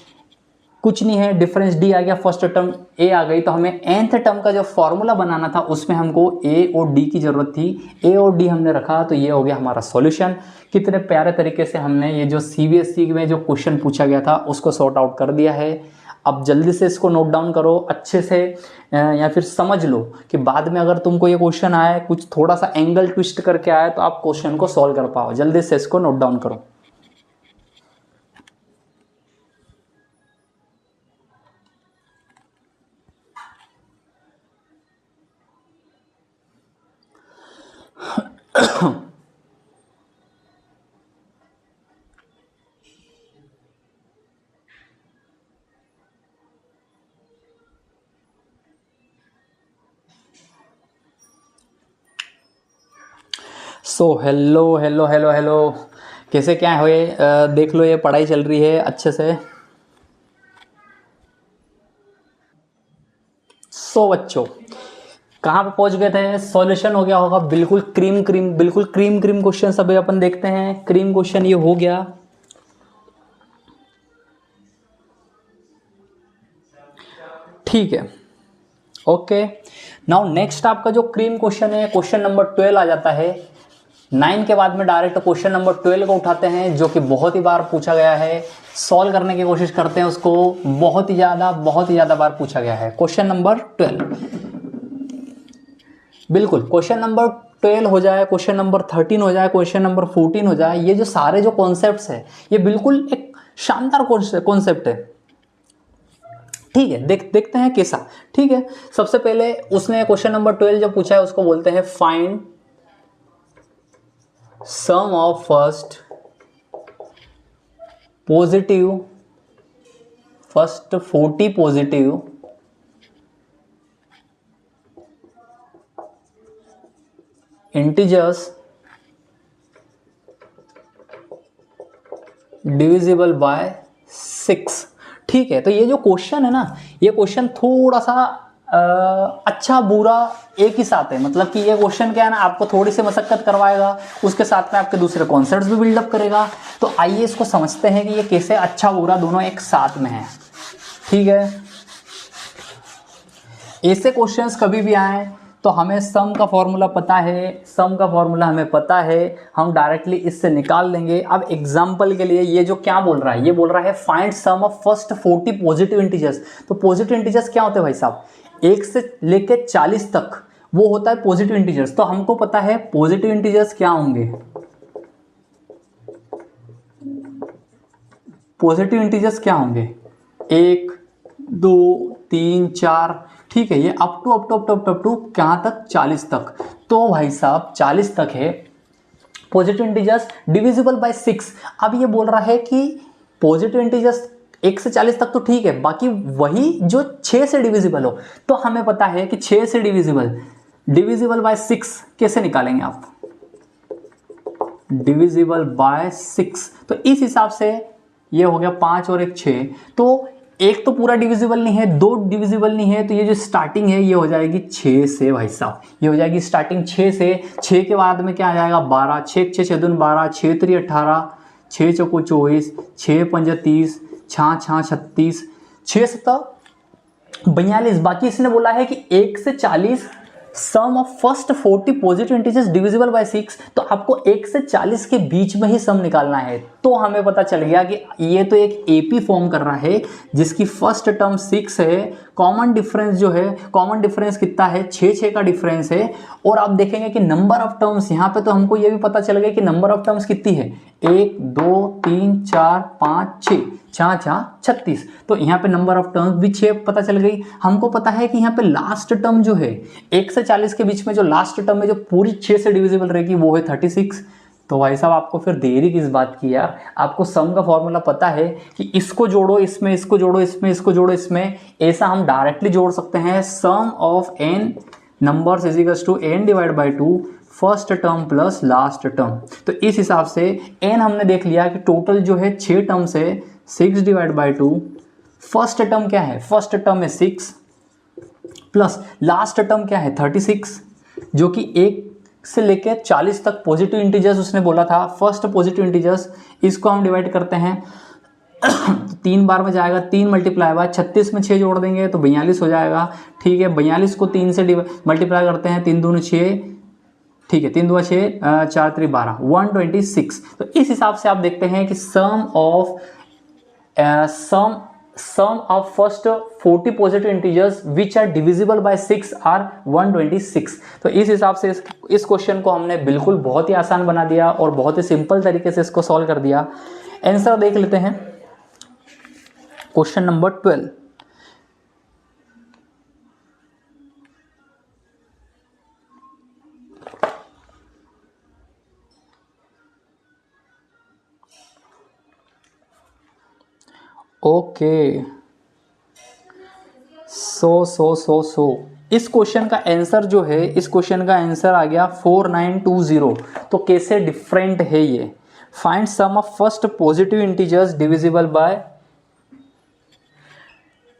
कुछ नहीं है, डिफरेंस d आ गया, फर्स्ट टर्म a आ गई। तो हमें nth टर्म का जो फॉर्मूला बनाना था उसमें हमको a और d की जरूरत थी, a और d हमने रखा, तो ये हो गया हमारा सॉल्यूशन। कितने प्यारे तरीके से हमने ये जो CBSE में जो क्वेश्चन पूछा गया था उसको सॉर्ट आउट कर दिया है। अब जल्दी से इसको नोट डाउन करो अच्छे से, या फिर समझ लो कि बाद में अगर तुमको ये क्वेश्चन आए, कुछ थोड़ा सा एंगल ट्विस्ट करके आए, तो आप क्वेश्चन को सॉल्व कर पाओ। जल्दी से इसको नोट डाउन करो। सो हेलो, कैसे क्या हुए? देख लो ये पढ़ाई चल रही है अच्छे से। सो बच्चों कहाँ पे पहुंच गए थे? सॉल्यूशन हो गया होगा बिल्कुल क्रीम क्वेश्चन अभी अपन देखते हैं। क्रीम क्वेश्चन ये हो गया। ठीक है ओके। नाउ नेक्स्ट आपका जो क्रीम क्वेश्चन है, क्वेश्चन नंबर 12 आ जाता है। 9 के बाद में डायरेक्ट क्वेश्चन नंबर 12 को उठाते हैं, जो कि बहुत ही बार पूछा गया है। सॉल्व करने की कोशिश करते हैं उसको, बहुत ही ज़्यादा बार पूछा गया है। क्वेश्चन नंबर 12, बिल्कुल क्वेश्चन नंबर 12 हो जाए, क्वेश्चन नंबर 13 हो जाए, क्वेश्चन नंबर 14 हो जाए, ये जो सारे जो कॉन्सेप्ट्स है ये बिल्कुल एक शानदार कॉन्सेप्ट है। ठीक है, देखते हैं कैसा। ठीक है, सबसे पहले उसने क्वेश्चन नंबर 12 जो पूछा है उसको बोलते हैं find sum of first 40 positive integers divisible by 6। ठीक है, तो ये जो क्वेश्चन है ना, ये क्वेश्चन थोड़ा सा अच्छा बुरा एक ही साथ है। मतलब कि ये क्वेश्चन क्या है ना, आपको थोड़ी सी मशक्कत करवाएगा, उसके साथ में आपके दूसरे कॉन्सेप्ट्स भी बिल्डअप करेगा। तो आइए इसको समझते हैं कि ये कैसे अच्छा बुरा दोनों एक साथ में है। ठीक है, ऐसे क्वेश्चंस कभी भी आए तो हमें सम का फॉर्मूला पता है, सम का फॉर्मूला हमें पता है, हम डायरेक्टली इससे निकाल लेंगे। अब एग्जांपल के लिए ये जो क्या बोल रहा है, ये बोल रहा है find sum of first 40 positive integers. तो पॉजिटिव इंटीजर्स क्या होते हैं भाई साहब, 1 से लेके 40 तक वो होता है पॉजिटिव इंटीजर्स। तो हमको पता है पॉजिटिव इंटीजर्स क्या होंगे, पॉजिटिव इंटीजर्स क्या होंगे, 1 2 3 4। ठीक है, ये अप टू कहाँ तक, 40 तक। तो भाई साहब 40 तक है पॉजिटिव इंटीजर्स डिविजिबल बाय 6। अब ये बोल रहा है कि पॉजिटिव इंटीजर्स 1 से 40 तक तो ठीक है, बाकी वही जो 6 से डिविजिबल हो। तो हमें पता है कि 6 से डिविजिबल बाय 6 कैसे निकालेंगे आप, डिविजिबल बाय 6। तो इस हिसाब से ये हो गया 5 और 1 6। तो एक तो पूरा डिविजिबल नहीं है, 2 डिविजिबल नहीं है, तो ये जो स्टार्टिंग है ये हो जाएगी 6 से भाई साहब, ये हो जाएगी स्टार्टिंग 6 से। 6 के बाद में क्या आ जाएगा 12, 6 6 6 12, 6 3 18, 6 चौको 24, 6 5 30, 6 6 36, 6 7 42। बाकी इसने बोला है कि 1 से 40 sum of first 40 positive integers divisible by 6। तो आपको 1 से 40 के बीच में ही सम निकालना है। तो हमें पता चल गया कि ये तो एक एपी फॉर्म कर रहा है जिसकी फर्स्ट टर्म 6 है, कॉमन डिफरेंस जो है, कॉमन डिफरेंस कितना है, 6 6 का डिफरेंस है। और आप देखेंगे कि नंबर ऑफ टर्म्स यहाँ पे, तो हमको ये भी पता चल गया कि नंबर ऑफ टर्म्स कितनी है, 1 2 3 4 5 6, 6 6 36। तो यहाँ पे नंबर ऑफ टर्म्स भी 6 पता चल गई। हमको पता है कि यहाँ पे लास्ट टर्म जो है 1 से 40 के बीच में जो लास्ट टर्म है जो पूरी 6 से डिविजिबल रहेगी वो है 36। तो भाई साहब आपको फिर देरी किस बात की यार, आपको सम का फॉर्मूला पता है कि इसको जोड़ो इसमें, इसको जोड़ो इसमें, इसको जोड़ो इसमें। ऐसा हम डायरेक्टली जोड़ सकते हैं, sum of n numbers is equals to n divide by 2 first term plus last term. तो इस हिसाब से n हमने देख लिया कि टोटल जो है 6 टर्म्स है, 6 डिवाइड बाई 2। फर्स्ट टर्म क्या है, फर्स्ट टर्म है 6 प्लस लास्ट टर्म क्या है 36, जो कि 1 से लेकर 40 तक पॉजिटिव इंटीजर्स उसने बोला था। फर्स्ट पॉजिटिव इंटीजर्स, इसको हम डिवाइड करते हैं तो 3 बार में जाएगा, 3 मल्टीप्लाई बाय 36 में 6 जोड़ देंगे तो 42 हो जाएगा। ठीक है, 42 को 3 से मल्टीप्लाई करते हैं, 3 दूनी 6, ठीक है, 3 2 6 4 3 12, 126। तो इस हिसाब से आप देखते हैं कि sum of first 40 positive integers which are divisible by 6 are 126। तो इस हिसाब से इस क्वेश्चन को हमने बिल्कुल बहुत ही आसान बना दिया और बहुत ही सिंपल तरीके से इसको सॉल्व कर दिया। आंसर देख लेते हैं क्वेश्चन नंबर 12। ओके, सो इस क्वेश्चन का आंसर जो है, इस क्वेश्चन का आंसर आ गया 4920। तो कैसे डिफरेंट है ये, find sum of first positive integers divisible by.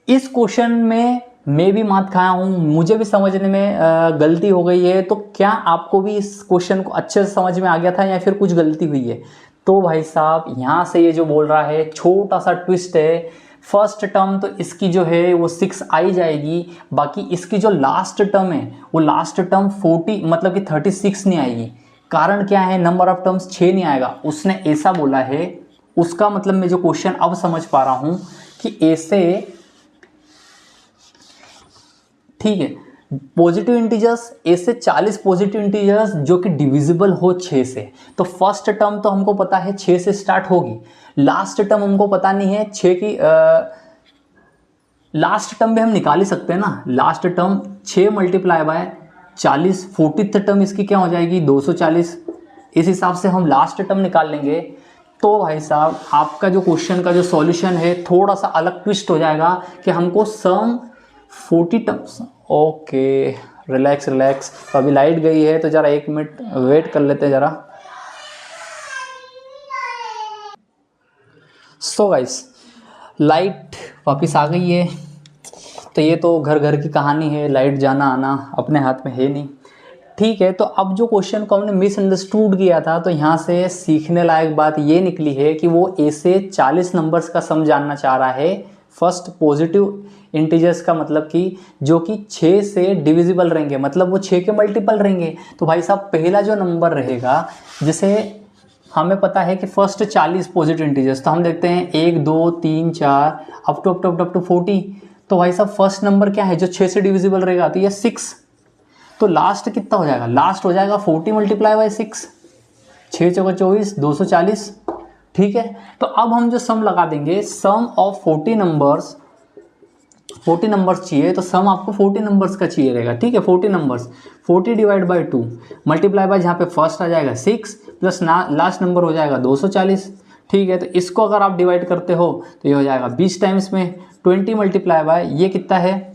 इस क्वेश्चन में मैं भी मात खाया हूँ, मुझे भी समझने में गलती हो गई है। तो क्या आपको भी इस क्वेश्चन को अच्छे से समझ में आ गया था या फिर कुछ गलती हुई है? तो भाई साहब यहाँ से ये जो बोल रहा है छोटा सा ट्विस्ट है। फर्स्ट टर्म तो इसकी जो है वो 6 आई जाएगी, बाकी इसकी जो लास्ट टर्म है वो लास्ट टर्म 40 मतलब कि 36 नहीं आएगी। कारण क्या है, नंबर ऑफ टर्म्स 6 नहीं आएगा, उसने ऐसा बोला है। उसका मतलब मैं जो क्वेश्चन अब समझ पा रहा हूं कि ऐसे, ठीक है, पॉजिटिव इंटीजर्स, ऐसे 40 पॉजिटिव इंटीजर्स जो कि डिविजिबल हो 6 से। तो फर्स्ट टर्म तो हमको पता है 6 से स्टार्ट होगी, लास्ट टर्म हमको पता नहीं है 6 की, लास्ट टर्म भी हम निकाल ही सकते हैं ना। Last term 6 multiply by 40, 40th term इसकी क्या हो जाएगी 240। इस हिसाब से हम लास्ट टर्म निकाल लेंगे। तो भाई साहब आपका जो क्वेश्चन का जो सॉल्यूशन है थोड़ा सा अलग ट्विस्ट हो जाएगा कि हमको सम 40 टर्म्स। Okay, relax relax. तो अभी लाइट गई है तो ज़रा 1 मिनट वेट कर लेते हैं ज़रा। सो गाइस, लाइट वापस आ गई है। तो ये तो घर घर की कहानी है, लाइट जाना आना अपने हाथ में है नहीं। ठीक है, तो अब जो क्वेश्चन को हमने मिसअंडरस्टूड किया था, तो यहाँ से सीखने लायक बात ये निकली है कि वो ऐसे 40 नंबर्स का सम जानना चाह रहा है। फर्स्ट पॉजिटिव इंटीजर्स का मतलब कि जो कि 6 से डिविजिबल रहेंगे, मतलब वो 6 के मल्टीपल रहेंगे। तो भाई साहब पहला जो नंबर रहेगा, जैसे हमें पता है कि फर्स्ट 40 पॉजिटिव इंटीजर्स, तो हम देखते हैं 1 2 3 4 अप टू 40। तो भाई साहब फर्स्ट नंबर क्या है जो 6 से डिविजिबल रहेगा, तो ये 6। तो लास्ट कितना हो जाएगा, लास्ट हो जाएगा 40 मल्टीप्लाई बाई 6, 6 चौका 24, 240। ठीक है, तो अब हम जो सम लगा देंगे, सम ऑफ 40 नंबर्स, 40 नंबर्स चाहिए तो सम आपको 40 नंबर्स का चाहिए रहेगा। ठीक है, 40 numbers, 40 divide by 2 multiply bye, जहाँ पे फर्स्ट आ जाएगा 6 प्लस लास्ट नंबर हो जाएगा 240। ठीक है, तो इसको अगर आप डिवाइड करते हो तो ये हो जाएगा 20 टाइम्स में 20 मल्टीप्लाई बाय, ये कितना है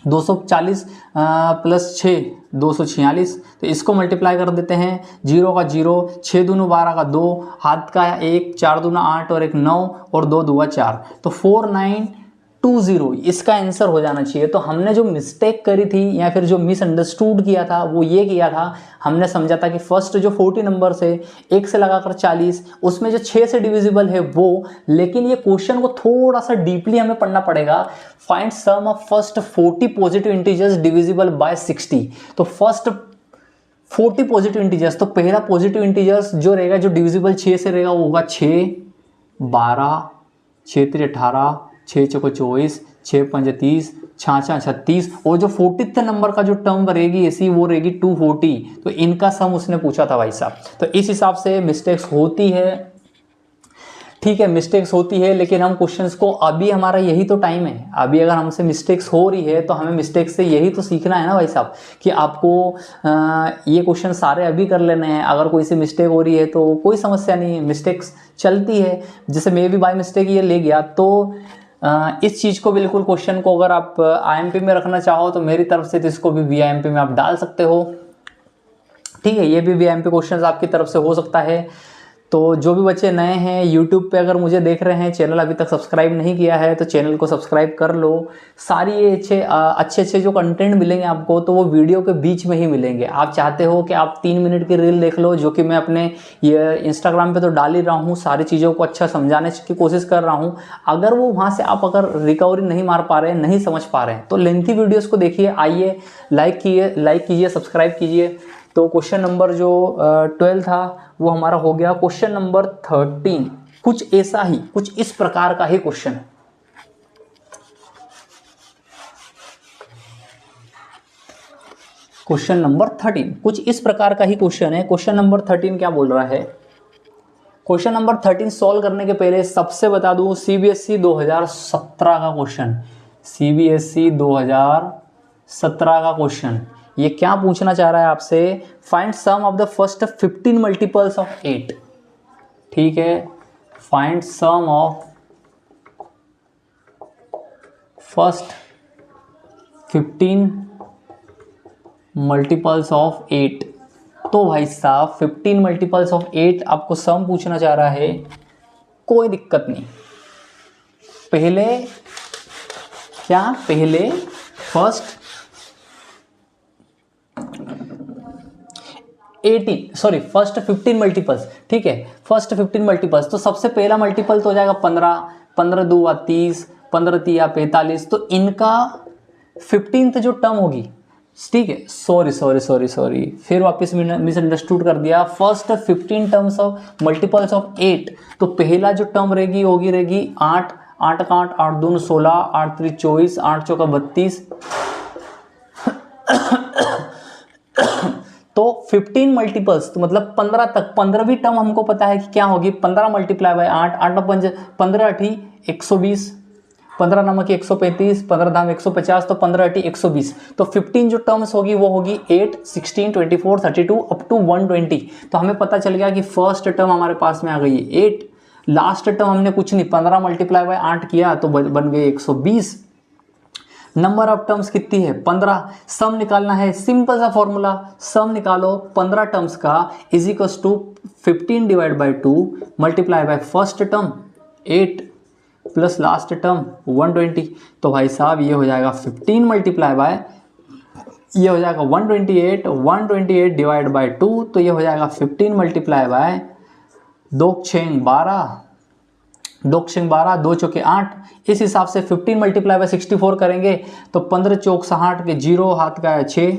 240 प्लस 6 246। तो इसको मल्टीप्लाई कर देते हैं, 0 का 0, 6 दूनी 12 का 2, हाथ का 1, 4 दूना 8 और 1 9 और 2 दुआ 4, तो 4920 इसका आंसर हो जाना चाहिए। तो हमने जो मिस्टेक करी थी या फिर जो मिसअंडरस्टूड किया था वो ये किया था, हमने समझा था कि फर्स्ट जो 40 नंबर है 1 से लगाकर 40, उसमें जो 6 से डिविजिबल है वो। लेकिन ये क्वेश्चन को थोड़ा सा डीपली हमें पढ़ना पड़ेगा। Find sum of first 40 positive integers divisible by 60। तो फर्स्ट 40 पॉजिटिव इंटीजर्स, तो पहला पॉजिटिव इंटीजर्स जो रहेगा जो डिविजिबल 6 से रहेगा वो होगा 6 12, 6 3 18, 6 चौको 24, 6 5 30, 6 36, और जो 40th नंबर का जो टर्म रहेगी ऐसी वो रहेगी 240। तो इनका सम उसने पूछा था भाई साहब। तो इस हिसाब से मिस्टेक्स होती है। ठीक है, मिस्टेक्स होती है, लेकिन हम क्वेश्चंस को, अभी हमारा यही तो टाइम है। अभी अगर हमसे मिस्टेक्स हो रही है तो हमें मिस्टेक्स से यही तो सीखना है ना भाई साहब, कि आपको ये क्वेश्चन सारे अभी कर लेने हैं। अगर कोई सी मिस्टेक हो रही है तो कोई समस्या नहीं है, मिस्टेक्स चलती है। जैसे मैं भी बाय मिस्टेक ये ले गया, तो इस चीज़ को बिल्कुल, क्वेश्चन को अगर आप IMP में रखना चाहो तो मेरी तरफ से तो इसको भी VIMP में आप डाल सकते हो। ठीक है, ये भी VIMP क्वेश्चन आपकी तरफ से हो सकता है। तो जो भी बच्चे नए हैं यूट्यूब पे अगर मुझे देख रहे हैं, चैनल अभी तक सब्सक्राइब नहीं किया है तो चैनल को सब्सक्राइब कर लो। सारी ये अच्छे जो कंटेंट मिलेंगे आपको तो वो वीडियो के बीच में ही मिलेंगे। आप चाहते हो कि आप 3 मिनट की रील देख लो, जो कि मैं अपने ये इंस्टाग्राम पे तो डाल ही रहा हूँ, सारी चीज़ों को अच्छा समझाने की कोशिश कर रहा हूँ। अगर वो वहाँ से आप अगर रिकवरी नहीं मार पा रहे हैं, नहीं समझ पा रहे हैं, तो लेंथी वीडियोज़ को देखिए, आइए लाइक कीजिए, सब्सक्राइब कीजिए। तो क्वेश्चन नंबर जो 12 था वो हमारा हो गया। क्वेश्चन नंबर 13 कुछ ऐसा ही, कुछ इस प्रकार का ही क्वेश्चन है। क्वेश्चन नंबर 13 कुछ इस प्रकार का ही क्वेश्चन है। क्वेश्चन नंबर 13 क्या बोल रहा है? क्वेश्चन नंबर 13 सॉल्व करने के पहले सबसे बता दूं, CBSE 2017 का क्वेश्चन, CBSE 2017 का क्वेश्चन ये क्या पूछना चाह रहा है आपसे? Find sum of the first 15 multiples of 8। ठीक है, find sum of first 15 multiples of 8। तो भाई साहब 15 मल्टीपल्स ऑफ 8 आपको सम पूछना चाह रहा है, कोई दिक्कत नहीं। पहले फर्स्ट 15 मल्टीपल्स। ठीक है, फर्स्ट 15 मल्टीपल्स, तो सबसे पहला मल्टीपल तो हो जाएगा 15, 15 2 30, 15 3 45। तो इनका 15th जो टर्म होगी, ठीक है, सॉरी, फिर वापस मिसअंडरस्टूड कर दिया। First 15 terms of multiples of 8, तो पहला जो टर्म रहेगी होगी रहेगी 8, 8 का 8, 8 दूनी 16, 8 3 24, 8 चौका 32। तो 15 मल्टीपल्स, तो मतलब 15 तक, 15वीं टर्म हमको पता है कि क्या होगी, 15 मल्टीप्लाई बाय 8, 8 5 15 8 120, 15 नमक 135, 15 धाम 150, तो 15 8 120। तो 15 जो टर्म्स होगी वो होगी 8, 16, 24, 32 अप टू 120। तो हमें पता चल गया कि फर्स्ट टर्म हमारे पास में आ गई है 8, लास्ट टर्म हमने कुछ नहीं 15 मल्टीप्लाई बाय 8 किया तो बन गए 120। नंबर ऑफ टर्म्स कितनी है 15, सम निकालना है, सिंपल सा फॉर्मूला, सम निकालो 15 टर्म्स का is equals to 15 divide by 2 multiply by first term 8 plus last term 120। तो भाई साहब ये हो जाएगा 15 मल्टीप्लाई बाय, ये हो जाएगा 128, 128 डिवाइड बाय 2, तो ये हो जाएगा 15 मल्टीप्लाई बाय 2 6 12, 2 6 12, 2 चौके 8। इस हिसाब से 15 मल्टीप्लाई बाय 64 करेंगे तो 15 चौक 60 के 0 हाथ का है 6,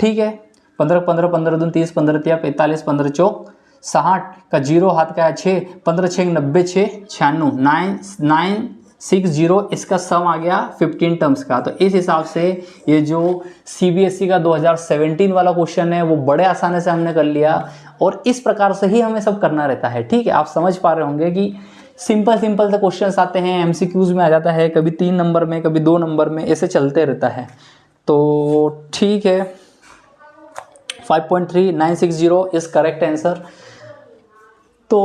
ठीक है, 15 15 15 दून 30, 15 तिया 45, 15 चौक 60 का 0 हाथ का है 6, 15 6 90, 6 96, 960, इसका सम आ गया 15 टर्म्स का। तो इस हिसाब से ये जो CBSE का 2017 वाला क्वेश्चन है वो बड़े आसानी से हमने कर लिया, और इस प्रकार से ही हमें सब करना रहता है, ठीक है। आप समझ पा रहे होंगे कि सिंपल से क्वेश्चंस आते हैं, MCQs में आ जाता है, कभी 3 नंबर में, कभी 2 नंबर में, ऐसे चलते रहता है। तो ठीक है, 5.3960 इज करेक्ट आंसर। तो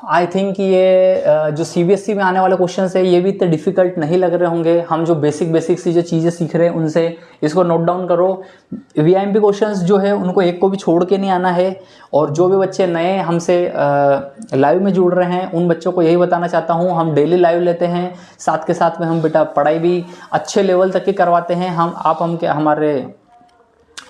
आई थिंक ये जो CBSE में आने वाले क्वेश्चन है ये भी इतने डिफिकल्ट नहीं लग रहे होंगे। हम जो बेसिक सी जो चीज़ें सीख रहे हैं उनसे, इसको नोट डाउन करो। VIMP क्वेश्चंस जो है उनको एक को भी छोड़ के नहीं आना है। और जो भी बच्चे नए हमसे लाइव में जुड़ रहे हैं उन बच्चों को यही बताना चाहता हूँ, हम डेली लाइव लेते हैं, साथ के साथ में हम बेटा पढ़ाई भी अच्छे लेवल तक की करवाते हैं। हमारे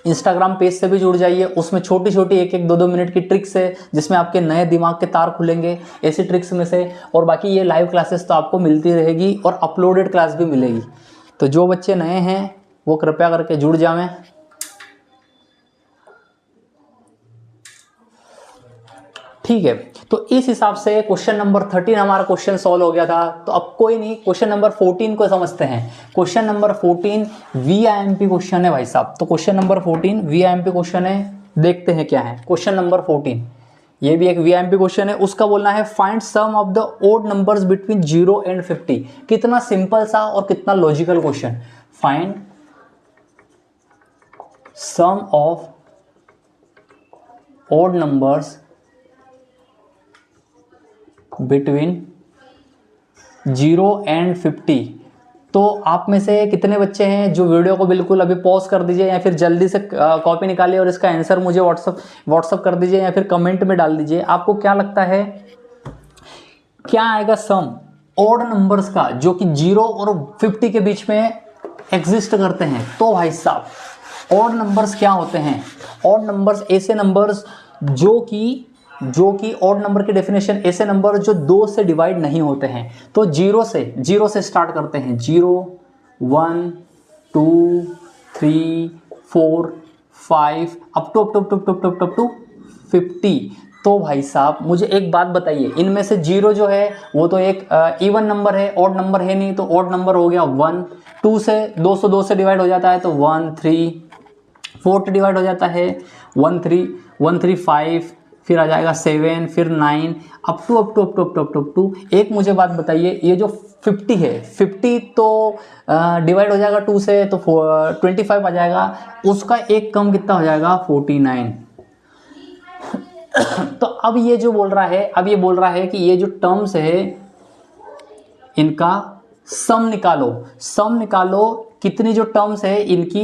इंस्टाग्राम पेज से भी जुड़ जाइए, उसमें छोटी छोटी 1-1, 2-2 मिनट की ट्रिक्स है जिसमें आपके नए दिमाग के तार खुलेंगे ऐसी ट्रिक्स में से। और बाकी ये लाइव क्लासेस तो आपको मिलती रहेगी और अपलोडेड क्लास भी मिलेगी। तो जो बच्चे नए हैं वो कृपया करके जुड़ जाएं। ठीक है, तो इस हिसाब से क्वेश्चन नंबर 13 हमारा क्वेश्चन सॉल्व हो गया था। तो अब कोई नहीं, क्वेश्चन नंबर 14 को समझते हैं। क्वेश्चन नंबर 14 VIMP क्वेश्चन है भाई साहब। तो क्वेश्चन नंबर 14 VIMP क्वेश्चन है, देखते हैं क्या है। क्वेश्चन नंबर 14 ये भी एक VIMP क्वेश्चन है। उसका बोलना है find sum of the odd numbers between 0 and 50। कितना सिंपल सा और कितना logical question. Find sum of odd numbers between 0 and 50। तो आप में से कितने बच्चे हैं जो वीडियो को बिल्कुल अभी पॉज कर दीजिए या फिर जल्दी से कॉपी निकालिए और इसका आंसर मुझे व्हाट्सअप कर दीजिए या फिर कमेंट में डाल दीजिए। आपको क्या लगता है क्या आएगा सम ओड नंबर्स का जो कि 0 और 50 के बीच में एग्जिस्ट करते हैं। तो भाई साहब ओड नंबर्स क्या होते हैं। ओड नंबर्स ऐसे नंबर्स जो कि ओड नंबर की डेफिनेशन ऐसे नंबर जो 2 से डिवाइड नहीं होते हैं। तो 0 से स्टार्ट करते हैं। 0 1 2 3 4 5 अप टू 50। तो भाई साहब मुझे एक बात बताइए, इनमें से 0 जो है वो तो एक इवन नंबर है, ओड नंबर है नहीं, तो ओड नंबर हो गया 1। 2 से 2 से डिवाइड हो जाता है तो 1 3। 4 डिवाइड हो जाता है 1 3 5, फिर आ जाएगा 7, फिर 9 अप टू। एक मुझे बात बताइए, ये जो 50 है, 50 तो डिवाइड हो जाएगा 2 से तो 25 आ जाएगा, उसका एक कम कितना हो जाएगा 49। तो अब ये जो बोल रहा है कि ये जो टर्म्स है इनका सम निकालो। कितनी जो टर्म्स है इनकी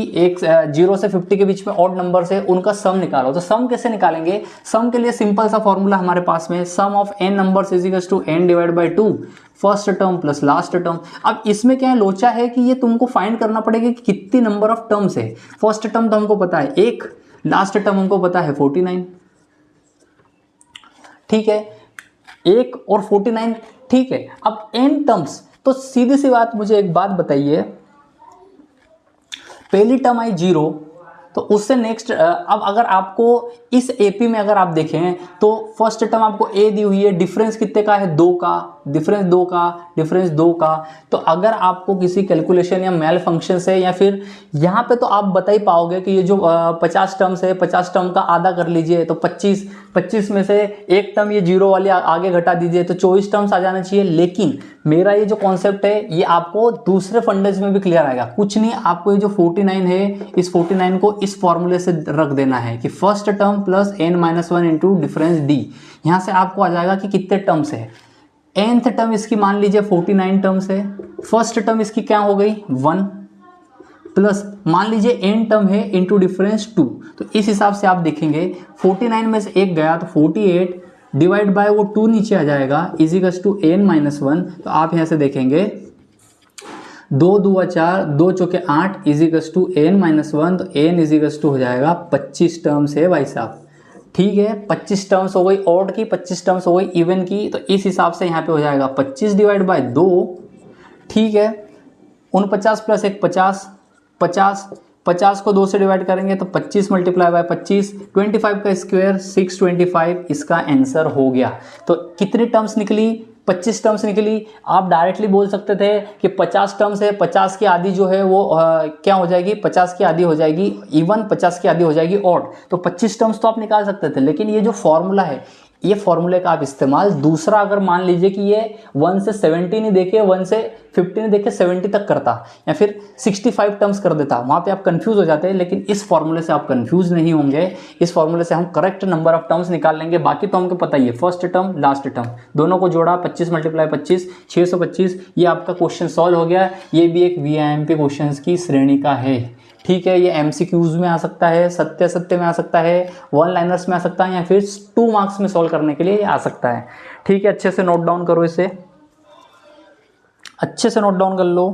0 से 50 के बीच में ऑड नंबर से उनका सम निकालो। तो सम कैसे निकालेंगे। सम के लिए सिंपल सा फॉर्मूला हमारे पास में, sum of n numbers is equals to n divide by 2 first term plus last term. अब इसमें क्या है लोचा है कि ये तुमको फाइंड करना पड़ेगा कि कितनी नंबर ऑफ टर्म्स है। फर्स्ट टर्म तो हमको पता है 1, लास्ट टर्म हमको पता है 49। ठीक है, 1 और 49, ठीक है। अब n टर्म्स, तो सीधी सी बात मुझे एक बात बताइए, पहली टर्म आई 0, तो उससे नेक्स्ट अब अगर आपको इस एपी में अगर आप देखें तो फर्स्ट टर्म आपको ए दी हुई है, डिफरेंस कितने का है 2 का, डिफरेंस 2 का, डिफरेंस 2 का। तो अगर आपको किसी कैलकुलेशन या मैल फंक्शन से या फिर यहाँ पे तो आप बता ही पाओगे कि ये जो 50 टर्म्स है 50 टर्म का आधा कर लीजिए, तो 25 में से एक टर्म ये 0 वाली आगे घटा दीजिए तो 24 टर्म्स आ जाना चाहिए। लेकिन मेरा ये जो कॉन्सेप्ट है ये आपको दूसरे फंडेज में भी क्लियर आएगा। कुछ नहीं, आपको ये जो 49 है इस 49 को इस फॉर्मूले से रख देना है कि first term plus n-1 into difference d। यहाँ से आपको आ जाएगा कि कितने टर्म्स है। nth टर्म इसकी मान लीजिए 49 टर्म्स है, फर्स्ट टर्म इसकी क्या हो गई 1 प्लस मान लीजिए n टर्म है इंटू डिफरेंस 2। तो इस हिसाब से आप देखेंगे 49 में से एक गया तो 48 डिवाइड बाय वो 2 नीचे आ जाएगा इजिकल्स टू n-1। तो आप यहाँ से देखेंगे 2 दूआ 4, 2 चौके 8 इजिकल्स टू n-1। तो n इजिकल्स टू हो जाएगा 25 टर्म्स है भाई साहब। ठीक है, 25 टर्म्स हो गई ऑड की, 25 टर्म्स हो गई इवन की। तो इस हिसाब से यहाँ पे हो जाएगा 25 डिवाइड बाय 2। ठीक है, 49 प्लस 1 50, 50 को 2 से डिवाइड करेंगे तो 25 मल्टीप्लाई बाय 25, 25 का स्क्वायर 625 इसका आंसर हो गया। तो कितनी टर्म्स निकली 25 टर्म्स निकली। आप डायरेक्टली बोल सकते थे कि 50 टर्म्स है, 50 की आधी जो है वो क्या हो जाएगी 50 की आधी हो जाएगी इवन, 50 की आधी हो जाएगी ऑड। तो 25 टर्म्स तो आप निकाल सकते थे, लेकिन ये जो फॉर्मूला है ये फॉर्मूले का आप इस्तेमाल दूसरा अगर मान लीजिए कि ये 1 से 70 नहीं देखे, 1 से 50 नहीं देखे 70 तक करता या फिर 65 टर्म्स कर देता, वहाँ पे आप कंफ्यूज हो जाते हैं। लेकिन इस फॉर्मूले से आप कंफ्यूज नहीं होंगे, इस फॉर्मूले से हम करेक्ट नंबर ऑफ टर्म्स निकाल लेंगे। बाकी तो हमको पता ही है, फर्स्ट टर्म लास्ट टर्म दोनों को जोड़ा 25 मल्टीप्लाई 25 625, ये आपका क्वेश्चन सॉल्व हो गया। ये भी एक VIMP क्वेश्चन की श्रेणी का है। ठीक है, ये MCQs में आ सकता है, सत्य में आ सकता है, 1 लाइनर्स में आ सकता है या फिर 2 मार्क्स में सॉल्व करने के लिए आ सकता है। ठीक है, अच्छे से नोट डाउन करो, इसे अच्छे से नोट डाउन कर लो।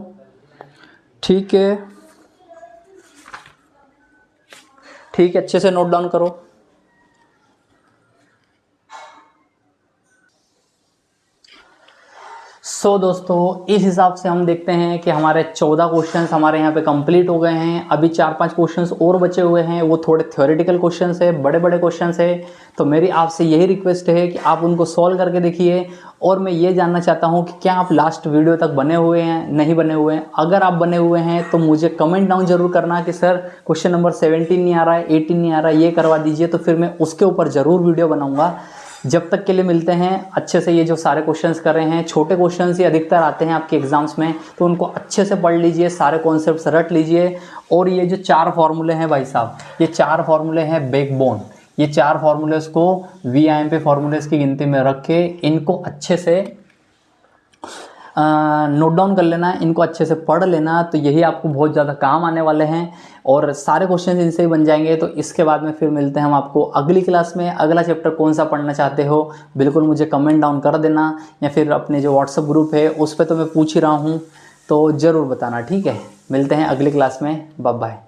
ठीक है, ठीक है, अच्छे से नोट डाउन करो। दोस्तों इस हिसाब से हम देखते हैं कि हमारे 14 क्वेश्चंस हमारे यहाँ पे कंप्लीट हो गए हैं। अभी 4-5 क्वेश्चंस और बचे हुए हैं, वो थोड़े थ्योरेटिकल क्वेश्चंस है, बड़े बड़े क्वेश्चंस है। तो मेरी आपसे यही रिक्वेस्ट है कि आप उनको सॉल्व करके देखिए। और मैं ये जानना चाहता हूँ कि क्या आप लास्ट वीडियो तक बने हुए हैं, नहीं बने हुए हैं। अगर आप बने हुए हैं तो मुझे कमेंट डाउन जरूर करना कि सर क्वेश्चन नंबर 17 नहीं आ रहा है, 18 नहीं आ रहा है, ये करवा दीजिए। तो फिर मैं उसके ऊपर ज़रूर वीडियो बनाऊँगा। जब तक के लिए मिलते हैं अच्छे से। ये जो सारे क्वेश्चंस कर रहे हैं छोटे क्वेश्चंस ही अधिकतर आते हैं आपके एग्जाम्स में, तो उनको अच्छे से पढ़ लीजिए, सारे कॉन्सेप्ट्स रट लीजिए। और ये जो 4 फॉर्मूले हैं भाई साहब, ये 4 फॉर्मूले हैं बैकबोन। ये 4 फॉर्मूलेस को VIMP फॉर्मूलेस की गिनती में रख के इनको अच्छे से नोट डाउन कर लेना, इनको अच्छे से पढ़ लेना। तो यही आपको बहुत ज़्यादा काम आने वाले हैं और सारे क्वेश्चन इनसे ही बन जाएंगे। तो इसके बाद में फिर मिलते हैं हम आपको अगली क्लास में। अगला चैप्टर कौन सा पढ़ना चाहते हो बिल्कुल मुझे कमेंट डाउन कर देना, या फिर अपने जो व्हाट्सएप ग्रुप है उस पर तो मैं पूछ ही रहा हूँ, तो ज़रूर बताना। ठीक है, मिलते हैं अगली क्लास में। Bye bye.